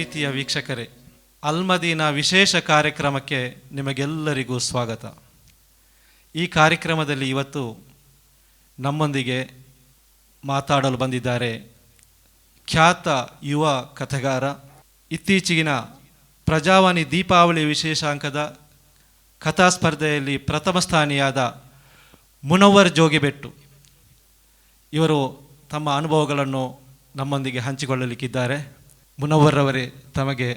ಪ್ರೀತಿಯ ವೀಕ್ಷಕರೇ, ಅಲ್ಮದೀನಾ ವಿಶೇಷ ಕಾರ್ಯಕ್ರಮಕ್ಕೆ ನಿಮಗೆಲ್ಲರಿಗೂ ಸ್ವಾಗತ. ಈ ಕಾರ್ಯಕ್ರಮದಲ್ಲಿ ಇವತ್ತು ನಮ್ಮೊಂದಿಗೆ ಮಾತಾಡಲು ಬಂದಿದ್ದಾರೆ ಖ್ಯಾತ ಯುವ ಕಥೆಗಾರ, ಇತ್ತೀಚಿನ ಪ್ರಜಾವಾಣಿ ದೀಪಾವಳಿ ವಿಶೇಷಾಂಕದ ಕಥಾ ಸ್ಪರ್ಧೆಯಲ್ಲಿ ಪ್ರಥಮ ಸ್ಥಾನಿಯಾದ ಮುನವ್ವರ್ ಜೋಗಿಬೆಟ್ಟು. ಇವರು ತಮ್ಮ ಅನುಭವಗಳನ್ನು ನಮ್ಮೊಂದಿಗೆ ಹಂಚಿಕೊಳ್ಳಲಿಕ್ಕಿದ್ದಾರೆ. ಮುನವ್ವರ್ ಅವರೇ, ತಮಗೆ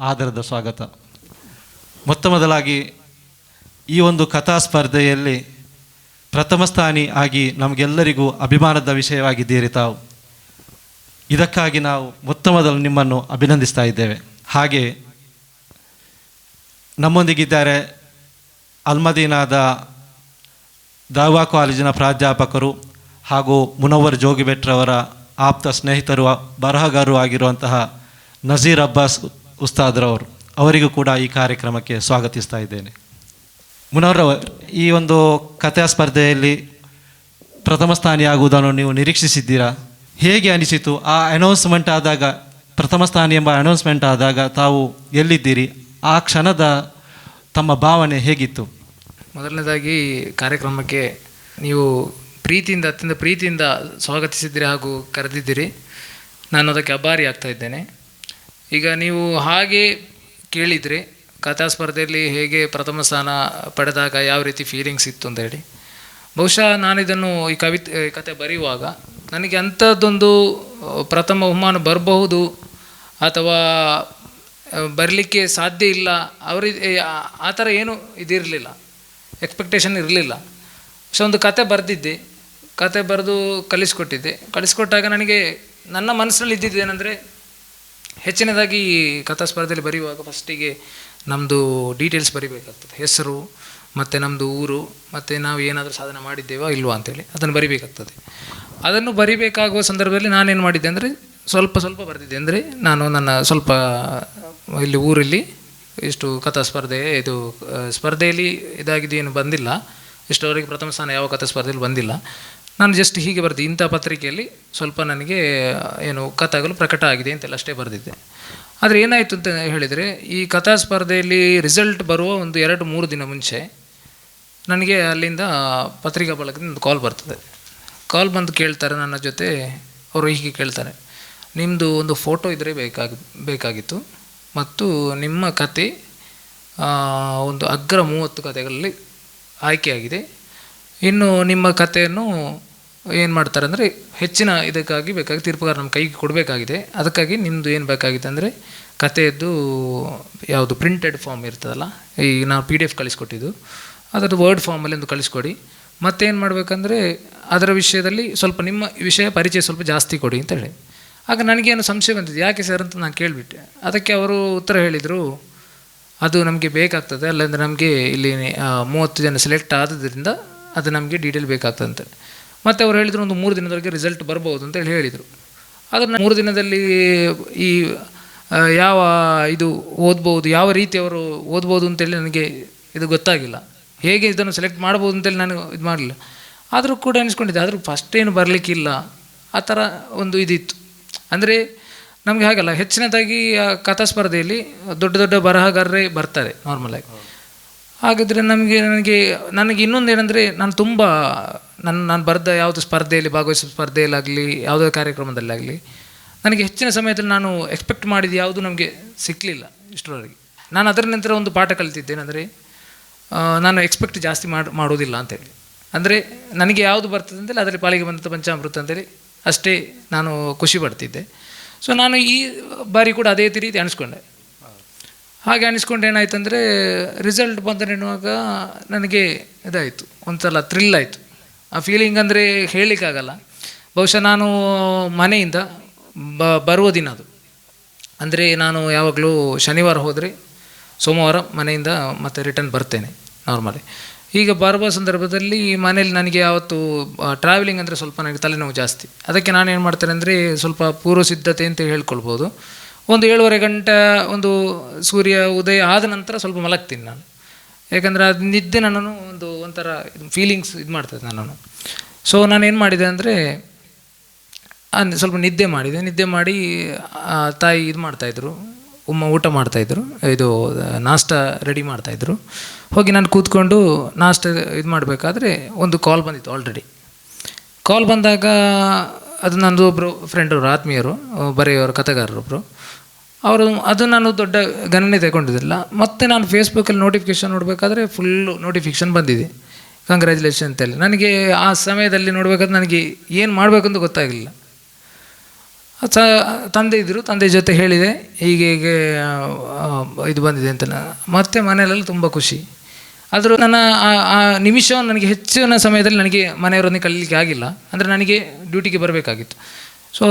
ಆದರದ ಸ್ವಾಗತ. ಮೊದಲಾಗಿ ಈ ಒಂದು ಕಥಾ ಸ್ಪರ್ಧೆಯಲ್ಲಿ ಪ್ರಥಮ ಸ್ಥಾನಿ ಆಗಿ ನಮಗೆಲ್ಲರಿಗೂ ಅಭಿಮಾನದ ವಿಷಯವಾಗಿದ್ದೀರಿ ತಾವು. ಇದಕ್ಕಾಗಿ ನಾವು ಮೊದಲು ನಿಮ್ಮನ್ನು ಅಭಿನಂದಿಸ್ತಾ ಇದ್ದೇವೆ. ಹಾಗೆ ನಮ್ಮೊಂದಿಗಿದ್ದಾರೆ ಅಲ್ಮದೀನಾದ ದಾವಾ ಕಾಲೇಜಿನ ಪ್ರಾಧ್ಯಾಪಕರು ಹಾಗೂ ಮುನವ್ವರ್ ಜೋಗಿಬೆಟ್ರವರ ಆಪ್ತ ಸ್ನೇಹಿತರು, ಬರಹಗಾರರು ಆಗಿರುವಂತಹ ನಜೀರ್ ಅಬ್ಬಾಸ್ ಉಸ್ತಾದ್ರವರು. ಅವರಿಗೂ ಕೂಡ ಈ ಕಾರ್ಯಕ್ರಮಕ್ಕೆ ಸ್ವಾಗತಿಸ್ತಾ ಇದ್ದೇನೆ. ಮುನವ್ವರ್, ಈ ಒಂದು ಕಥಾ ಸ್ಪರ್ಧೆಯಲ್ಲಿ ಪ್ರಥಮ ಸ್ಥಾನಿಯಾಗುವುದನ್ನು ನೀವು ನಿರೀಕ್ಷಿಸಿದ್ದೀರಾ? ಹೇಗೆ ಅನಿಸಿತು? ಆ ಅನೌನ್ಸ್ಮೆಂಟ್ ಆದಾಗ, ಪ್ರಥಮ ಸ್ಥಾನಿ ಎಂಬ ಅನೌನ್ಸ್ಮೆಂಟ್ ಆದಾಗ ತಾವು ಎಲ್ಲಿದ್ದೀರಿ? ಆ ಕ್ಷಣದ ತಮ್ಮ ಭಾವನೆ ಹೇಗಿತ್ತು? ಮೊದಲನೇದಾಗಿ ಕಾರ್ಯಕ್ರಮಕ್ಕೆ ನೀವು ಅತ್ಯಂತ ಪ್ರೀತಿಯಿಂದ ಸ್ವಾಗತಿಸಿದ್ದೀರಿ ಹಾಗೂ ಕರೆದಿದ್ದೀರಿ. ನಾನು ಅದಕ್ಕೆ ಆಭಾರಿ ಆಗ್ತಾ ಇದ್ದೇನೆ. ಈಗ ನೀವು ಹಾಗೆ ಕೇಳಿದರೆ ಕಥಾ ಸ್ಪರ್ಧೆಯಲ್ಲಿ ಹೇಗೆ ಪ್ರಥಮ ಸ್ಥಾನ ಪಡೆದಾಗ ಯಾವ ರೀತಿ ಫೀಲಿಂಗ್ಸ್ ಇತ್ತು ಅಂತ ಹೇಳಿ, ಬಹುಶಃ ನಾನಿದನ್ನು ಈ ಕತೆ ಬರೆಯುವಾಗ ನನಗೆ ಅಂಥದ್ದೊಂದು ಪ್ರಥಮ ಬಹುಮಾನ ಬರಬಹುದು ಅಥವಾ ಬರಲಿಕ್ಕೆ ಸಾಧ್ಯ ಇಲ್ಲ ಆ ಥರ ಏನೂ ಇದಿರಲಿಲ್ಲ, ಎಕ್ಸ್ಪೆಕ್ಟೇಷನ್ ಇರಲಿಲ್ಲ. ಸೊ ಒಂದು ಕತೆ ಬರೆದಿದ್ದೆ, ಕತೆ ಬರೆದು ಕಲಿಸ್ಕೊಟ್ಟಾಗ ನನಗೆ ನನ್ನ ಮನಸ್ಸಿನಲ್ಲಿ ಇದ್ದಿದ್ದೇನೆಂದರೆ, ಹೆಚ್ಚಿನದಾಗಿ ಕಥಾ ಸ್ಪರ್ಧೆಯಲ್ಲಿ ಬರೆಯುವಾಗ ಫಸ್ಟಿಗೆ ನಮ್ಮದು ಡೀಟೇಲ್ಸ್ ಬರಿಬೇಕಾಗ್ತದೆ, ಹೆಸರು ಮತ್ತು ನಮ್ಮದು ಊರು ಮತ್ತು ನಾವು ಏನಾದರೂ ಸಾಧನೆ ಮಾಡಿದ್ದೇವಾ ಇಲ್ವಾ ಅಂತೇಳಿ ಅದನ್ನು ಬರಿಬೇಕಾಗ್ತದೆ. ಅದನ್ನು ಬರಿಬೇಕಾಗುವ ಸಂದರ್ಭದಲ್ಲಿ ನಾನೇನು ಮಾಡಿದ್ದೆ ಅಂದರೆ ಸ್ವಲ್ಪ ಬರೆದಿದ್ದೆ. ಅಂದರೆ ನಾನು ನನ್ನ ಸ್ವಲ್ಪ ಇಲ್ಲಿ ಊರಲ್ಲಿ ಇಷ್ಟು ಕಥಾ ಸ್ಪರ್ಧೆಯಲ್ಲಿ ಇದಾಗಿದ್ದು ಬಂದಿಲ್ಲ, ಇಷ್ಟವರೆಗೆ ಪ್ರಥಮ ಸ್ಥಾನ ಯಾವ ಕಥಾ ಸ್ಪರ್ಧೆಯಲ್ಲಿ ಬಂದಿಲ್ಲ. ನಾನು ಜಸ್ಟ್ ಹೀಗೆ ಬರೆದು ಇಂಥ ಪತ್ರಿಕೆಯಲ್ಲಿ ಸ್ವಲ್ಪ ನನಗೆ ಕಥೆಗಳು ಪ್ರಕಟ ಆಗಿದೆ ಅಂತೆಲ್ಲ ಅಷ್ಟೇ ಬರೆದಿದ್ದೆ. ಆದರೆ ಏನಾಯಿತು ಅಂತ ಹೇಳಿದರೆ, ಈ ಕಥಾ ಸ್ಪರ್ಧೆಯಲ್ಲಿ ರಿಸಲ್ಟ್ ಬರುವ ಒಂದು 2-3 ದಿನ ಮುಂಚೆ ನನಗೆ ಅಲ್ಲಿಂದ ಪತ್ರಿಕಾ ಬಳಗದಿಂದ ಕಾಲ್ ಬರ್ತದೆ. ಕಾಲ್ ಬಂದು ಕೇಳ್ತಾರೆ ನನ್ನ ಜೊತೆ. ಅವರು ಹೀಗೆ ಕೇಳ್ತಾರೆ, ನಿಮ್ಮದು ಒಂದು ಫೋಟೋ ಇದ್ದರೆ ಬೇಕಾಗಿತ್ತು ಮತ್ತು ನಿಮ್ಮ ಕತೆ ಒಂದು ಅಗ್ರ 30 ಕಥೆಗಳಲ್ಲಿ ಆಯ್ಕೆಯಾಗಿದೆ. ಇನ್ನು ನಿಮ್ಮ ಕಥೆಯನ್ನು ಏನು ಮಾಡ್ತಾರೆ ಅಂದರೆ ಹೆಚ್ಚಿನ ಇದಕ್ಕಾಗಿ ತೀರ್ಪುಗಾರ ನಮ್ಮ ಕೈಗೆ ಕೊಡಬೇಕಾಗಿದೆ. ಅದಕ್ಕಾಗಿ ನಿಮ್ಮದು ಏನು ಬೇಕಾಗಿದೆ ಅಂದರೆ ಕಥೆಯದ್ದು ಯಾವುದು ಪ್ರಿಂಟೆಡ್ ಫಾರ್ಮ್ ಇರ್ತದಲ್ಲ, ಈಗ ನಾವು PDF ಕಳಿಸ್ಕೊಟ್ಟಿದ್ದು ಅದರದ್ದು ವರ್ಡ್ ಫಾರ್ಮಲ್ಲಿ ಒಂದು ಕಳಿಸ್ಕೊಡಿ. ಮತ್ತೇನು ಮಾಡಬೇಕಂದ್ರೆ ಅದರ ವಿಷಯದಲ್ಲಿ ಸ್ವಲ್ಪ ನಿಮ್ಮ ವಿಷಯ ಪರಿಚಯ ಸ್ವಲ್ಪ ಜಾಸ್ತಿ ಕೊಡಿ ಅಂತ ಹೇಳಿ. ಆಗ ನನಗೇನು ಸಂಶಯ ಬಂದಿದೆ, ಯಾಕೆ ಸರ್ ಅಂತ ನಾನು ಕೇಳಿಬಿಟ್ಟೆ. ಅದಕ್ಕೆ ಅವರು ಉತ್ತರ ಹೇಳಿದರು, ಅದು ನಮಗೆ ಬೇಕಾಗ್ತದೆ, ಅಲ್ಲಂದರೆ ನಮಗೆ ಇಲ್ಲಿ 30 ಜನ ಸೆಲೆಕ್ಟ್ ಆದದ್ರಿಂದ ಅದು ನಮಗೆ ಡೀಟೇಲ್ ಬೇಕಾಗ್ತದಂತೆ. ಮತ್ತು ಅವ್ರು ಹೇಳಿದರು ಒಂದು 3 ದಿನದವರೆಗೆ ರಿಸಲ್ಟ್ ಬರ್ಬೋದು ಅಂತೇಳಿ ಹೇಳಿದರು. ಆದರೆ 3 ದಿನದಲ್ಲಿ ಈ ಯಾವ ಇದು ಓದ್ಬೋದು, ಯಾವ ರೀತಿ ಅವರು ಓದ್ಬೋದು ಅಂತೇಳಿ ನನಗೆ ಇದು ಗೊತ್ತಾಗಿಲ್ಲ. ಹೇಗೆ ಇದನ್ನು ಸೆಲೆಕ್ಟ್ ಮಾಡ್ಬೋದು ಅಂತೇಳಿ ನಾನು ಇದು ಮಾಡಲಿಲ್ಲ. ಆದರೂ ಕೂಡ ಅನಿಸ್ಕೊಂಡಿದ್ದೆ, ಆದರೂ ಫಸ್ಟ್ ಏನು ಬರಲಿಕ್ಕಿಲ್ಲ ಆ ಥರ ಒಂದು ಇದಿತ್ತು. ಅಂದರೆ ನಮಗೆ ಹಾಗಲ್ಲ, ಹೆಚ್ಚಿನದಾಗಿ ಕಥಾ ಸ್ಪರ್ಧೆಯಲ್ಲಿ ದೊಡ್ಡ ಬರಹಗಾರರೇ ಬರ್ತಾರೆ ನಾರ್ಮಲಾಗಿ. ಹಾಗಾದರೆ ನನಗೆ ಇನ್ನೊಂದು ಏನಂದರೆ, ನಾನು ಬರೆದ ಯಾವುದು ಸ್ಪರ್ಧೆಯಲ್ಲಿ ಭಾಗವಹಿಸೋ ಸ್ಪರ್ಧೆಯಲ್ಲಾಗಲಿ ಯಾವುದೇ ಕಾರ್ಯಕ್ರಮದಲ್ಲಾಗಲಿ ನನಗೆ ಹೆಚ್ಚಿನ ಸಮಯದಲ್ಲಿ ನಾನು ಎಕ್ಸ್ಪೆಕ್ಟ್ ಮಾಡಿದ್ದು ಯಾವುದು ನಮಗೆ ಸಿಕ್ಕಲಿಲ್ಲ ಇಷ್ಟರವರೆಗೆ. ನಾನು ಅದರ ನಂತರ ಒಂದು ಪಾಠ ಕಲಿತಿದ್ದೇನೆಂದರೆ, ನಾನು ಎಕ್ಸ್ಪೆಕ್ಟ್ ಜಾಸ್ತಿ ಮಾಡೋದಿಲ್ಲ ಅಂತೇಳಿ. ಅಂದರೆ ನನಗೆ ಯಾವುದು ಬರ್ತದೆ ಅಂತೇಳಿ ಅದರಲ್ಲಿ ಪಾಲಿಗೆ ಬಂದಂಥ ಪಂಚಾಮೃತ ಅಂತೇಳಿ ಅಷ್ಟೇ ನಾನು ಖುಷಿ ಪಡ್ತಿದ್ದೆ. ಸೊ ನಾನು ಈ ಬಾರಿ ಕೂಡ ಅದೇ ರೀತಿ ಅನಿಸ್ಕೊಂಡೆ. ಹಾಗೆ ಅನಿಸ್ಕೊಂಡು ಏನಾಯ್ತು ಅಂದರೆ, ರಿಸಲ್ಟ್ ಬಂದನೆನ್ನುವಾಗ ನನಗೆ ಇದಾಯಿತು, ಒಂದ್ಸಲ ಥ್ರಿಲ್ ಆಯಿತು. ಆ ಫೀಲಿಂಗ್ ಅಂದರೆ ಹೇಳಲಿಕ್ಕಾಗಲ್ಲ. ಬಹುಶಃ ನಾನು ಮನೆಯಿಂದ ಬರುವ ದಿನ ಅದು, ಅಂದರೆ ನಾನು ಯಾವಾಗಲೂ ಶನಿವಾರ ಹೋದರೆ ಸೋಮವಾರ ಮನೆಯಿಂದ ಮತ್ತೆ ರಿಟರ್ನ್ ಬರ್ತೇನೆ ನಾರ್ಮಲಿ. ಈಗ ಬರುವ ಸಂದರ್ಭದಲ್ಲಿ ಮನೇಲಿ ನನಗೆ ಯಾವತ್ತು ಟ್ರಾವೆಲಿಂಗ್ ಅಂದರೆ ಸ್ವಲ್ಪ ನನಗೆ ತಲೆನೋವು ಜಾಸ್ತಿ. ಅದಕ್ಕೆ ನಾನೇನು ಮಾಡ್ತೇನೆ ಅಂದರೆ, ಸ್ವಲ್ಪ ಪೂರ್ವ ಸಿದ್ಧತೆ ಅಂತ ಹೇಳ್ಕೊಳ್ಬೋದು, ಒಂದು 7:30 ಗಂಟೆ ಒಂದು ಸೂರ್ಯ ಉದಯ ಆದ ನಂತರ ಸ್ವಲ್ಪ ಮಲಗ್ತೀನಿ ನಾನು. ಯಾಕಂದರೆ ಅದು ನಿದ್ದೆ ನನ್ನನ್ನು ಒಂಥರ ಫೀಲಿಂಗ್ಸ್ ಇದು ಮಾಡ್ತದೆ ನನ್ನನ್ನು. ಸೊ ನಾನೇನು ಮಾಡಿದೆ ಅಂದರೆ, ಸ್ವಲ್ಪ ನಿದ್ದೆ ಮಾಡಿ ತಾಯಿ ಇದು ಮಾಡ್ತಾಯಿದ್ರು, ಊಟ ಮಾಡ್ತಾಯಿದ್ರು, ಇದು ನಾಷ್ಟ ರೆಡಿ ಮಾಡ್ತಾಯಿದ್ರು. ಹೋಗಿ ನಾನು ಕೂತ್ಕೊಂಡು ನಾಷ್ಟ ಇದು ಮಾಡಬೇಕಾದ್ರೆ ಒಂದು ಕಾಲ್ ಬಂದಿತ್ತು. ಆಲ್ರೆಡಿ ಕಾಲ್ ಬಂದಾಗ ಅದು ನಂದು ಒಬ್ಬರು ಫ್ರೆಂಡವರು, ಆತ್ಮೀಯರು, ಬರೆಯೋರು, ಕಥೆಗಾರರೊಬ್ಬರು. ಅವರು ಅದು ನಾನು ದೊಡ್ಡ ಗಣನೆ ತಗೊಂಡಿದ್ದಿಲ್ಲ. ಮತ್ತು ನಾನು ಫೇಸ್ಬುಕ್ಕಲ್ಲಿ ನೋಟಿಫಿಕೇಷನ್ ನೋಡಬೇಕಾದ್ರೆ ಫುಲ್ಲು ನೋಟಿಫಿಕೇಷನ್ ಬಂದಿದೆ, ಕಂಗ್ರ್ಯಾಚುಲೇಷನ್ ಅಂತೇಳಿ. ನನಗೆ ಆ ಸಮಯದಲ್ಲಿ ನೋಡಬೇಕಾದ್ರೆ ನನಗೆ ಏನು ಮಾಡಬೇಕಂತ ಗೊತ್ತಾಗಲಿಲ್ಲ. ತಂದೆ ಇದ್ದರು, ತಂದೆ ಜೊತೆ ಹೇಳಿದೆ ಹೀಗೆ ಇದು ಬಂದಿದೆ ಅಂತ. ಮತ್ತು ಮನೆಯಲ್ಲೆಲ್ಲ ತುಂಬ ಖುಷಿ. ಆದರೂ ನನ್ನ ಆ ನಿಮಿಷವನ್ನು ನನಗೆ ಹೆಚ್ಚಿನ ಸಮಯದಲ್ಲಿ ನನಗೆ ಮನೆಯವರೊಂದಿಗೆ ಕಳೀಲಿಕ್ಕೆ ಆಗಿಲ್ಲ. ಅಂದರೆ ನನಗೆ ಡ್ಯೂಟಿಗೆ ಬರಬೇಕಾಗಿತ್ತು.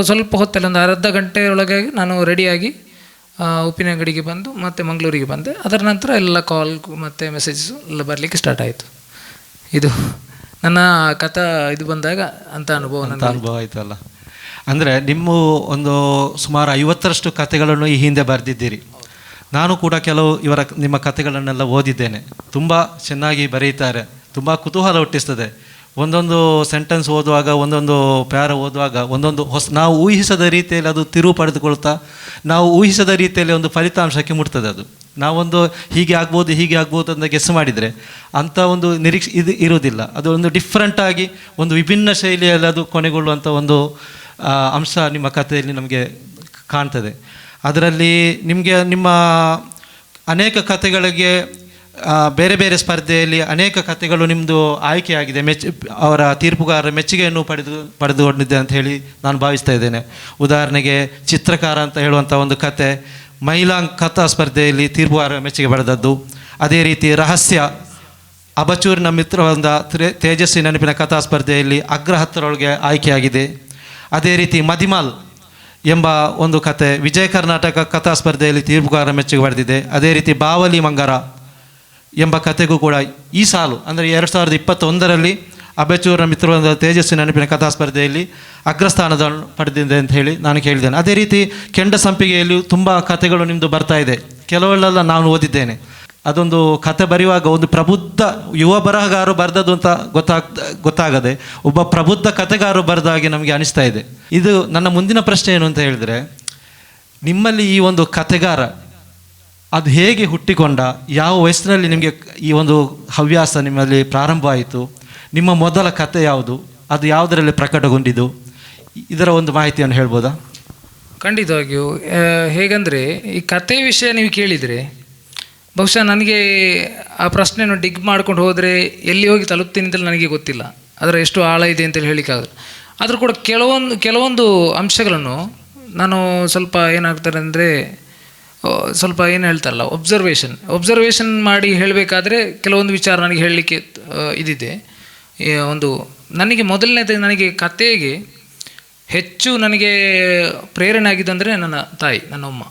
ಸ್ವಲ್ಪ ಹೊತ್ತಲ್ಲಿ ಒಂದು ಅರ್ಧ ಗಂಟೆಯೊಳಗೆ ನಾನು ರೆಡಿಯಾಗಿ ಉಪ್ಪಿನಂಗಡಿಗೆ ಬಂದು ಮತ್ತೆ ಮಂಗಳೂರಿಗೆ ಬಂದೆ. ಅದರ ನಂತರ ಎಲ್ಲ ಕಾಲ್ ಮತ್ತು ಮೆಸೇಜಸ್ಸು ಎಲ್ಲ ಬರಲಿಕ್ಕೆ ಸ್ಟಾರ್ಟ್ ಆಯಿತು. ಇದು ನನ್ನ ಕಥಾ ಇದು ಬಂದಾಗ ಅಂಥ ಅನುಭವ ಆಯಿತಲ್ಲ. ಅಂದರೆ ನಿಮ್ಮ ಒಂದು ಸುಮಾರು 50ರಷ್ಟು ಕಥೆಗಳನ್ನು ಈ ಹಿಂದೆ ಬರೆದಿದ್ದೀರಿ. ನಾನು ಕೂಡ ಕೆಲವು ನಿಮ್ಮ ಕಥೆಗಳನ್ನೆಲ್ಲ ಓದಿದ್ದೇನೆ. ತುಂಬ ಚೆನ್ನಾಗಿ ಬರೀತಾರೆ, ತುಂಬ ಕುತೂಹಲ ಹುಟ್ಟಿಸ್ತದೆ. ಒಂದೊಂದು ಸೆಂಟೆನ್ಸ್ ಓದುವಾಗ, ಒಂದೊಂದು ಪ್ಯಾರ ಓದುವಾಗ ಒಂದೊಂದು ನಾವು ಊಹಿಸದ ರೀತಿಯಲ್ಲಿ ಅದು ತಿರುವು ಪಡೆದುಕೊಳ್ತಾ, ನಾವು ಊಹಿಸದ ರೀತಿಯಲ್ಲಿ ಒಂದು ಫಲಿತಾಂಶಕ್ಕೆ ಮುಟ್ತದೆ. ಅದು ನಾವೊಂದು ಹೀಗೆ ಆಗ್ಬೋದು ಅಂತ ಗೆಸ್ ಮಾಡಿದರೆ ಅಂಥ ಒಂದು ನಿರೀಕ್ಷೆ ಇರುವುದಿಲ್ಲ. ಅದು ಒಂದು ಡಿಫ್ರೆಂಟಾಗಿ ಒಂದು ವಿಭಿನ್ನ ಶೈಲಿಯಲ್ಲಿ ಅದು ಕೊನೆಗೊಳ್ಳುವಂಥ ಒಂದು ಅಂಶ ನಿಮ್ಮ ಕಥೆಯಲ್ಲಿ ನಮಗೆ ಕಾಣ್ತದೆ. ಅದರಲ್ಲಿ ನಿಮಗೆ ನಿಮ್ಮ ಅನೇಕ ಕಥೆಗಳಿಗೆ ಬೇರೆ ಬೇರೆ ಸ್ಪರ್ಧೆಯಲ್ಲಿ ಅನೇಕ ಕಥೆಗಳು ನಿಮ್ಮದು ಆಯ್ಕೆಯಾಗಿದೆ, ಅವರ ತೀರ್ಪುಗಾರರ ಮೆಚ್ಚುಗೆಯನ್ನು ಪಡೆದುಕೊಂಡಿದ್ದೆ ಅಂತ ಹೇಳಿ ನಾನು ಭಾವಿಸ್ತಾ ಇದ್ದೇನೆ. ಉದಾಹರಣೆಗೆ ಚಿತ್ರಕಾರ ಅಂತ ಹೇಳುವಂಥ ಒಂದು ಕತೆ ಮಹಿಳಾ ಕಥಾ ಸ್ಪರ್ಧೆಯಲ್ಲಿ ತೀರ್ಪುಗಾರರ ಮೆಚ್ಚುಗೆ ಪಡೆದದ್ದು. ಅದೇ ರೀತಿ ರಹಸ್ಯ ಅಬಚೂರಿನ ಮಿತ್ರವೊಂದ ತೇಜಸ್ವಿ ನೆನಪಿನ ಕಥಾ ಸ್ಪರ್ಧೆಯಲ್ಲಿ ಅಗ್ರ 10ರೊಳಗೆ ಆಯ್ಕೆಯಾಗಿದೆ. ಅದೇ ರೀತಿ ಮದಿಮಾಲ್ ಎಂಬ ಒಂದು ಕತೆ ವಿಜಯ ಕರ್ನಾಟಕ ಕಥಾ ಸ್ಪರ್ಧೆಯಲ್ಲಿ ತೀರ್ಪುಗಾರರ ಮೆಚ್ಚುಗೆ ಪಡೆದಿದೆ. ಅದೇ ರೀತಿ ಬಾವಲಿ ಮಂಗರ ಎಂಬ ಕಥೆಗೂ ಕೂಡ ಈ ಸಾಲು ಅಂದರೆ 2021ರಲ್ಲಿ ಅಬಚೂರಿನ ಮಿತ್ರವೊಂದ ತೇಜಸ್ವಿ ನೆನಪಿನ ಕಥಾ ಸ್ಪರ್ಧೆಯಲ್ಲಿ ಅಗ್ರಸ್ಥಾನವನ್ನು ಪಡೆದಿದೆ ಅಂತ ಹೇಳಿ ನಾನು ಕೇಳಿದ್ದೇನೆ. ಅದೇ ರೀತಿ ಕೆಂಡ ಸಂಪಿಗೆಯಲ್ಲಿಯೂ ತುಂಬ ಕಥೆಗಳು ನಿಮ್ಮದು ಬರ್ತಾ ಇದೆ. ಕೆಲವೆಲ್ಲ ನಾನು ಓದಿದ್ದೇನೆ. ಅದೊಂದು ಕತೆ ಬರೆಯುವಾಗ ಒಂದು ಪ್ರಬುದ್ಧ ಯುವ ಬರಹಗಾರರು ಬರೆದದ್ದು ಅಂತ ಗೊತ್ತಾಗದೆ ಒಬ್ಬ ಪ್ರಬುದ್ಧ ಕಥೆಗಾರರು ಬರೆದ ಹಾಗೆ ನಮಗೆ ಅನಿಸ್ತಾ ಇದೆ. ಇದು ನನ್ನ ಮುಂದಿನ ಪ್ರಶ್ನೆ ಏನು ಅಂತ ಹೇಳಿದರೆ, ನಿಮ್ಮಲ್ಲಿ ಈ ಒಂದು ಕಥೆಗಾರ ಅದು ಹೇಗೆ ಹುಟ್ಟಿಕೊಂಡ, ಯಾವ ವಯಸ್ಸಿನಲ್ಲಿ ನಿಮಗೆ ಈ ಒಂದು ಹವ್ಯಾಸ ನಿಮ್ಮಲ್ಲಿ ಪ್ರಾರಂಭ ಆಯಿತು, ನಿಮ್ಮ ಮೊದಲ ಕತೆ ಯಾವುದು, ಅದು ಯಾವುದರಲ್ಲಿ ಪ್ರಕಟಗೊಂಡಿದ್ದು, ಇದರ ಒಂದು ಮಾಹಿತಿಯನ್ನು ಹೇಳ್ಬೋದಾ? ಖಂಡಿತವಾಗಿಯೂ. ಹೇಗೆಂದರೆ ಈ ಕತೆ ವಿಷಯ ನೀವು ಕೇಳಿದರೆ ಬಹುಶಃ ನನಗೆ ಆ ಪ್ರಶ್ನೆಯನ್ನು ಡಿಗ್ ಮಾಡ್ಕೊಂಡು ಹೋದರೆ ಎಲ್ಲಿ ಹೋಗಿ ತಲುಪ್ತೀನಿ ಅಂತೇಳಿ ನನಗೆ ಗೊತ್ತಿಲ್ಲ. ಅದರ ಎಷ್ಟು ಆಳ ಇದೆ ಅಂತೇಳಿ ಹೇಳಿಕ್ಕಾಗಲ್ಲ. ಆದರೂ ಕೂಡ ಕೆಲವೊಂದು ಅಂಶಗಳನ್ನು ನಾನು ಸ್ವಲ್ಪ ಏನಾಗ್ತಾರೆ ಅಂದರೆ ಸ್ವಲ್ಪ ಏನು ಹೇಳ್ತಾರಲ್ಲ ಒಬ್ಸರ್ವೇಷನ್ ಮಾಡಿ ಹೇಳಬೇಕಾದ್ರೆ ಕೆಲವೊಂದು ವಿಚಾರ ನನಗೆ ಹೇಳಲಿಕ್ಕೆ ಇದಿದೆ. ಒಂದು ನನಗೆ ಮೊದಲನೇದು ನನಗೆ ಕತೆಗೆ ಹೆಚ್ಚು ನನಗೆ ಪ್ರೇರಣೆ ಆಗಿದ್ದಂದರೆ ನನ್ನ ತಾಯಿ, ನನ್ನ ಅಮ್ಮ.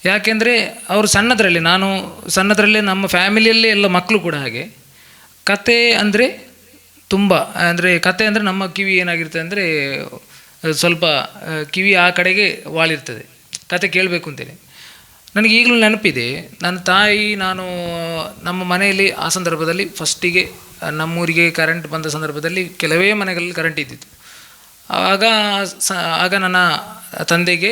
ಯಾಕೆಂದರೆ ಅವರು ಸಣ್ಣದರಲ್ಲೇ ನಮ್ಮ ಫ್ಯಾಮಿಲಿಯಲ್ಲೇ ಎಲ್ಲ ಮಕ್ಕಳು ಕೂಡ ಹಾಗೆ ಕತೆ ಅಂದರೆ ತುಂಬ ಕತೆ ಅಂದರೆ ನಮ್ಮ ಕಿವಿ ಏನಾಗಿರ್ತದೆ ಅಂದರೆ ಸ್ವಲ್ಪ ಕಿವಿ ಆ ಕಡೆಗೆ ವಾಲಿರ್ತದೆ ಕತೆ ಕೇಳಬೇಕು ಅಂತೇಳಿ. ನನಗೆ ಈಗಲೂ ನೆನಪಿದೆ, ನನ್ನ ತಾಯಿ ನಮ್ಮ ಮನೆಯಲ್ಲಿ ಆ ಸಂದರ್ಭದಲ್ಲಿ ಫಸ್ಟಿಗೆ ನಮ್ಮೂರಿಗೆ ಕರೆಂಟ್ ಬಂದ ಸಂದರ್ಭದಲ್ಲಿ ಕೆಲವೇ ಮನೆಗಳಲ್ಲಿ ಕರೆಂಟ್ ಇದ್ದಿತ್ತು. ಆಗ ನನ್ನ ತಂದೆಗೆ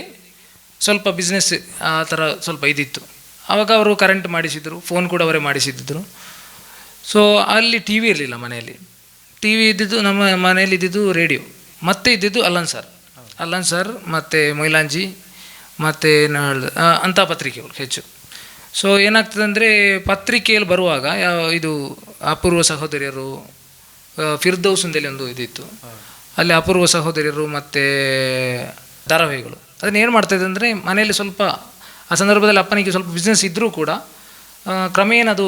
ಸ್ವಲ್ಪ ಬಿಸ್ನೆಸ್ ಆ ಥರ ಸ್ವಲ್ಪ ಇದಿತ್ತು. ಆವಾಗ ಅವರು ಕರೆಂಟ್ ಮಾಡಿಸಿದರು, ಫೋನ್ ಕೂಡ ಅವರೇ ಮಾಡಿಸಿದ್ದರು. ಸೊ ಅಲ್ಲಿ ಟಿ ವಿ ಇರಲಿಲ್ಲ ಮನೆಯಲ್ಲಿ. ಟಿ ವಿ ಇದ್ದಿದ್ದು ನಮ್ಮ ಮನೆಯಲ್ಲಿ ಇದ್ದಿದ್ದು ರೇಡಿಯೋ, ಮತ್ತೆ ಇದ್ದಿದ್ದು ಅಲ್ಲನ್ ಸರ್ ಮತ್ತು ಮೊಯ್ಲಾಂಜಿ ಮತ್ತು ಅಂಥ ಪತ್ರಿಕೆಗಳು ಹೆಚ್ಚು. ಸೊ ಏನಾಗ್ತದೆ ಅಂದರೆ ಪತ್ರಿಕೆಯಲ್ಲಿ ಬರುವಾಗ ಇದು ಅಪೂರ್ವ ಸಹೋದರಿಯರು, ಫಿರ್ದೌಸ್ ಅಂತೇಳಿ ಒಂದು ಇದಿತ್ತು, ಅಲ್ಲಿ ಅಪೂರ್ವ ಸಹೋದರಿಯರು ಮತ್ತು ಧಾರಾವಾಹಿಗಳು. ಅದನ್ನು ಏನು ಮಾಡ್ತಾಯಿದ್ದೆ ಅಂದರೆ ಮನೆಯಲ್ಲಿ ಸ್ವಲ್ಪ ಆ ಸಂದರ್ಭದಲ್ಲಿ ಅಪ್ಪನಿಗೆ ಸ್ವಲ್ಪ ಬಿಸ್ನೆಸ್ ಇದ್ದರೂ ಕೂಡ ಕ್ರಮೇಣ ಅದು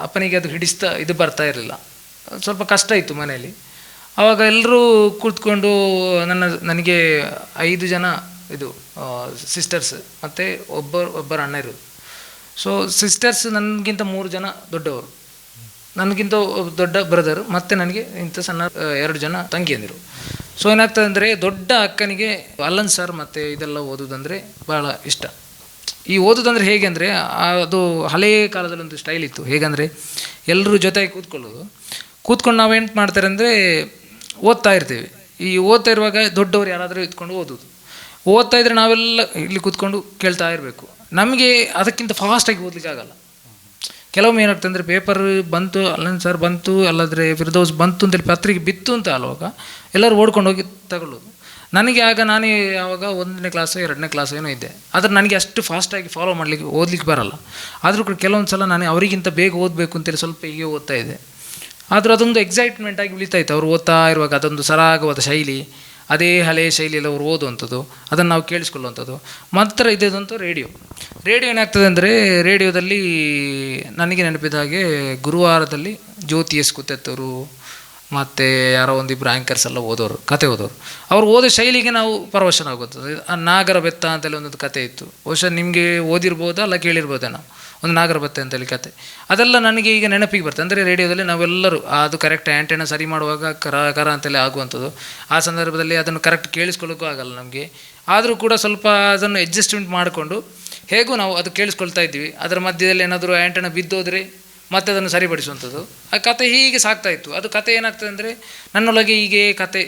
ಅಪ್ಪನಿಗೆ ಅದು ಹಿಡಿಸ್ತಾ ಇದು ಬರ್ತಾ ಇರಲಿಲ್ಲ, ಸ್ವಲ್ಪ ಕಷ್ಟ ಇತ್ತು ಮನೆಯಲ್ಲಿ. ಆವಾಗ ಎಲ್ಲರೂ ಕೂತ್ಕೊಂಡು ನನಗೆ 5 ಜನ ಇದು ಸಿಸ್ಟರ್ಸ್ ಮತ್ತು ಒಬ್ಬರು ಅಣ್ಣ ಇರೋದು. ಸೊ ಸಿಸ್ಟರ್ಸ್ ನನಗಿಂತ 3 ಜನ ದೊಡ್ಡವರು, ನನಗಿಂತ ದೊಡ್ಡ ಬ್ರದರ್, ಮತ್ತು ನನಗೆ ಇಂಥ ಸಣ್ಣ 2 ಜನ ತಂಗಿಯಂದಿರು. ಸೊ ಏನಾಗ್ತದೆ ಅಂದರೆ ದೊಡ್ಡ ಅಕ್ಕನಿಗೆ ಅಲ್ಲನ್ ಸರ್ ಮತ್ತು ಇದೆಲ್ಲ ಓದೋದಂದರೆ ಭಾಳ ಇಷ್ಟ. ಈ ಓದೋದಂದರೆ ಹೇಗೆ ಅಂದರೆ ಅದು ಹಳೆಯ ಕಾಲದಲ್ಲಿ ಒಂದು ಸ್ಟೈಲ್ ಇತ್ತು. ಹೇಗೆಂದರೆ ಎಲ್ಲರೂ ಜೊತೆಗೆ ಕೂತ್ಕೊಂಡು ನಾವೇನು ಮಾಡ್ತಾರೆ ಅಂದರೆ ಓದ್ತಾ ಇರ್ತೀವಿ. ಈ ಓದ್ತಾ ಇರುವಾಗ ದೊಡ್ಡವರು ಯಾರಾದರೂ ಇದ್ಕೊಂಡು ಓದೋದು. ಓದ್ತಾ ಇದ್ದರೆ ನಾವೆಲ್ಲ ಇಲ್ಲಿ ಕೂತ್ಕೊಂಡು ಕೇಳ್ತಾ ಇರಬೇಕು. ನಮಗೆ ಅದಕ್ಕಿಂತ ಫಾಸ್ಟಾಗಿ ಓದಲಿಕ್ಕೆ ಆಗಲ್ಲ. ಕೆಲವೊಮ್ಮೆ ಏನಾಗ್ತದೆ ಅಂದರೆ ಪೇಪರ್ ಬಂತು, ಅಲ್ಲನ್ ಸರ್ ಬಂತು, ಅಲ್ಲಾದರೆ ಫಿರ್ದೌಸ್ ಬಂತು ಅಂತೇಳಿ ಪತ್ರಿಕೆ ಬಿತ್ತು ಅಂತ ಅಲ್ವಾಗ ಎಲ್ಲರೂ ಓಡ್ಕೊಂಡು ಹೋಗಿ ತಗೊಳ್ಳೋದು. ನನಗೆ ಆಗ ನಾನೇ ಆವಾಗ 1ನೇ ಕ್ಲಾಸು 2ನೇ ಕ್ಲಾಸು ಏನೋ ಇದ್ದೆ. ಆದರೆ ನನಗೆ ಅಷ್ಟು ಫಾಸ್ಟಾಗಿ ಫಾಲೋ ಮಾಡಲಿಕ್ಕೆ ಓದಲಿಕ್ಕೆ ಬರಲ್ಲ. ಆದರೂ ಕೂಡ ಕೆಲವೊಂದು ಸಲ ನಾನು ಅವರಿಗಿಂತ ಬೇಗ ಓದಬೇಕು ಅಂತೇಳಿ ಸ್ವಲ್ಪ ಹೀಗೆ ಓದ್ತಾ ಇದ್ದೆ. ಆದರೂ ಅದೊಂದು ಎಕ್ಸೈಟ್ಮೆಂಟಾಗಿ ಉಳಿತಾಯಿತ್ತು. ಅವರು ಓದ್ತಾ ಇರುವಾಗ ಅದೊಂದು ಸರಾಗವಾದ ಶೈಲಿ, ಅದೇ ಹಳೆಯ ಶೈಲಿಯಲ್ಲಿ ಅವರು ಓದುವಂಥದ್ದು, ಅದನ್ನು ನಾವು ಕೇಳಿಸ್ಕೊಳ್ಳುವಂಥದ್ದು. ಮಾತ್ರ ಇದ್ದಂತೂ ರೇಡಿಯೋ ಏನಾಗ್ತದೆ ಅಂದರೆ, ರೇಡಿಯೋದಲ್ಲಿ ನನಗೆ ನೆನಪಿದ ಹಾಗೆ ಗುರುವಾರದಲ್ಲಿ ಜ್ಯೋತಿ ಎಸ್ ಕುತ್ತೆತ್ತವರು ಮತ್ತು ಯಾರೋ ಒಂದಿಬ್ಬರು ಆ್ಯಂಕರ್ಸ್ ಎಲ್ಲ ಓದೋರು, ಕತೆ ಓದೋರು. ಅವ್ರು ಓದೋ ಶೈಲಿಗೆ ನಾವು ಪರವಶನಾಗುತ್ತದೆ. ಆ ನಾಗರ ಬೆತ್ತ ಅಂತೇಳಿ ಒಂದೊಂದು ಕತೆ ಇತ್ತು. ಬಹುಶಃ ನಿಮಗೆ ಓದಿರ್ಬೋದಾ ಅಲ್ಲ ಕೇಳಿರ್ಬೋದೇ ನಾವು, ಒಂದು ನಾಗರ ಬೆತ್ತ ಅಂತೇಳಿ ಕತೆ. ಅದೆಲ್ಲ ನನಗೆ ಈಗ ನೆನಪಿಗೆ ಬರ್ತದೆ. ಅಂದರೆ ರೇಡಿಯೋದಲ್ಲಿ ನಾವೆಲ್ಲರೂ ಅದು ಕರೆಕ್ಟ್ ಆ್ಯಂಟೆನ ಸರಿ ಮಾಡುವಾಗ ಕರ ಅಂತೇಳಿ ಆಗುವಂಥದ್ದು. ಆ ಸಂದರ್ಭದಲ್ಲಿ ಅದನ್ನು ಕರೆಕ್ಟ್ ಕೇಳಿಸ್ಕೊಳ್ಳೋಕ್ಕೂ ಆಗಲ್ಲ ನಮಗೆ. ಆದರೂ ಕೂಡ ಸ್ವಲ್ಪ ಅದನ್ನು ಅಡ್ಜಸ್ಟ್ಮೆಂಟ್ ಮಾಡಿಕೊಂಡು ಹೇಗೂ ನಾವು ಅದು ಕೇಳಿಸ್ಕೊಳ್ತಾ ಇದ್ವಿ. ಅದರ ಮಧ್ಯದಲ್ಲಿ ಏನಾದರೂ ಆ್ಯಂಟೆನ ಬಿದ್ದೋದ್ರೆ ಮತ್ತೆ ಅದನ್ನು ಸರಿಪಡಿಸುವಂಥದ್ದು. ಆ ಕತೆ ಹೀಗೆ ಸಾಕ್ತಾಯಿತ್ತು. ಅದು ಕತೆ ಏನಾಗ್ತದೆ ಅಂದರೆ ನನ್ನೊಳಗೆ ಹೀಗೆ ಕತೆ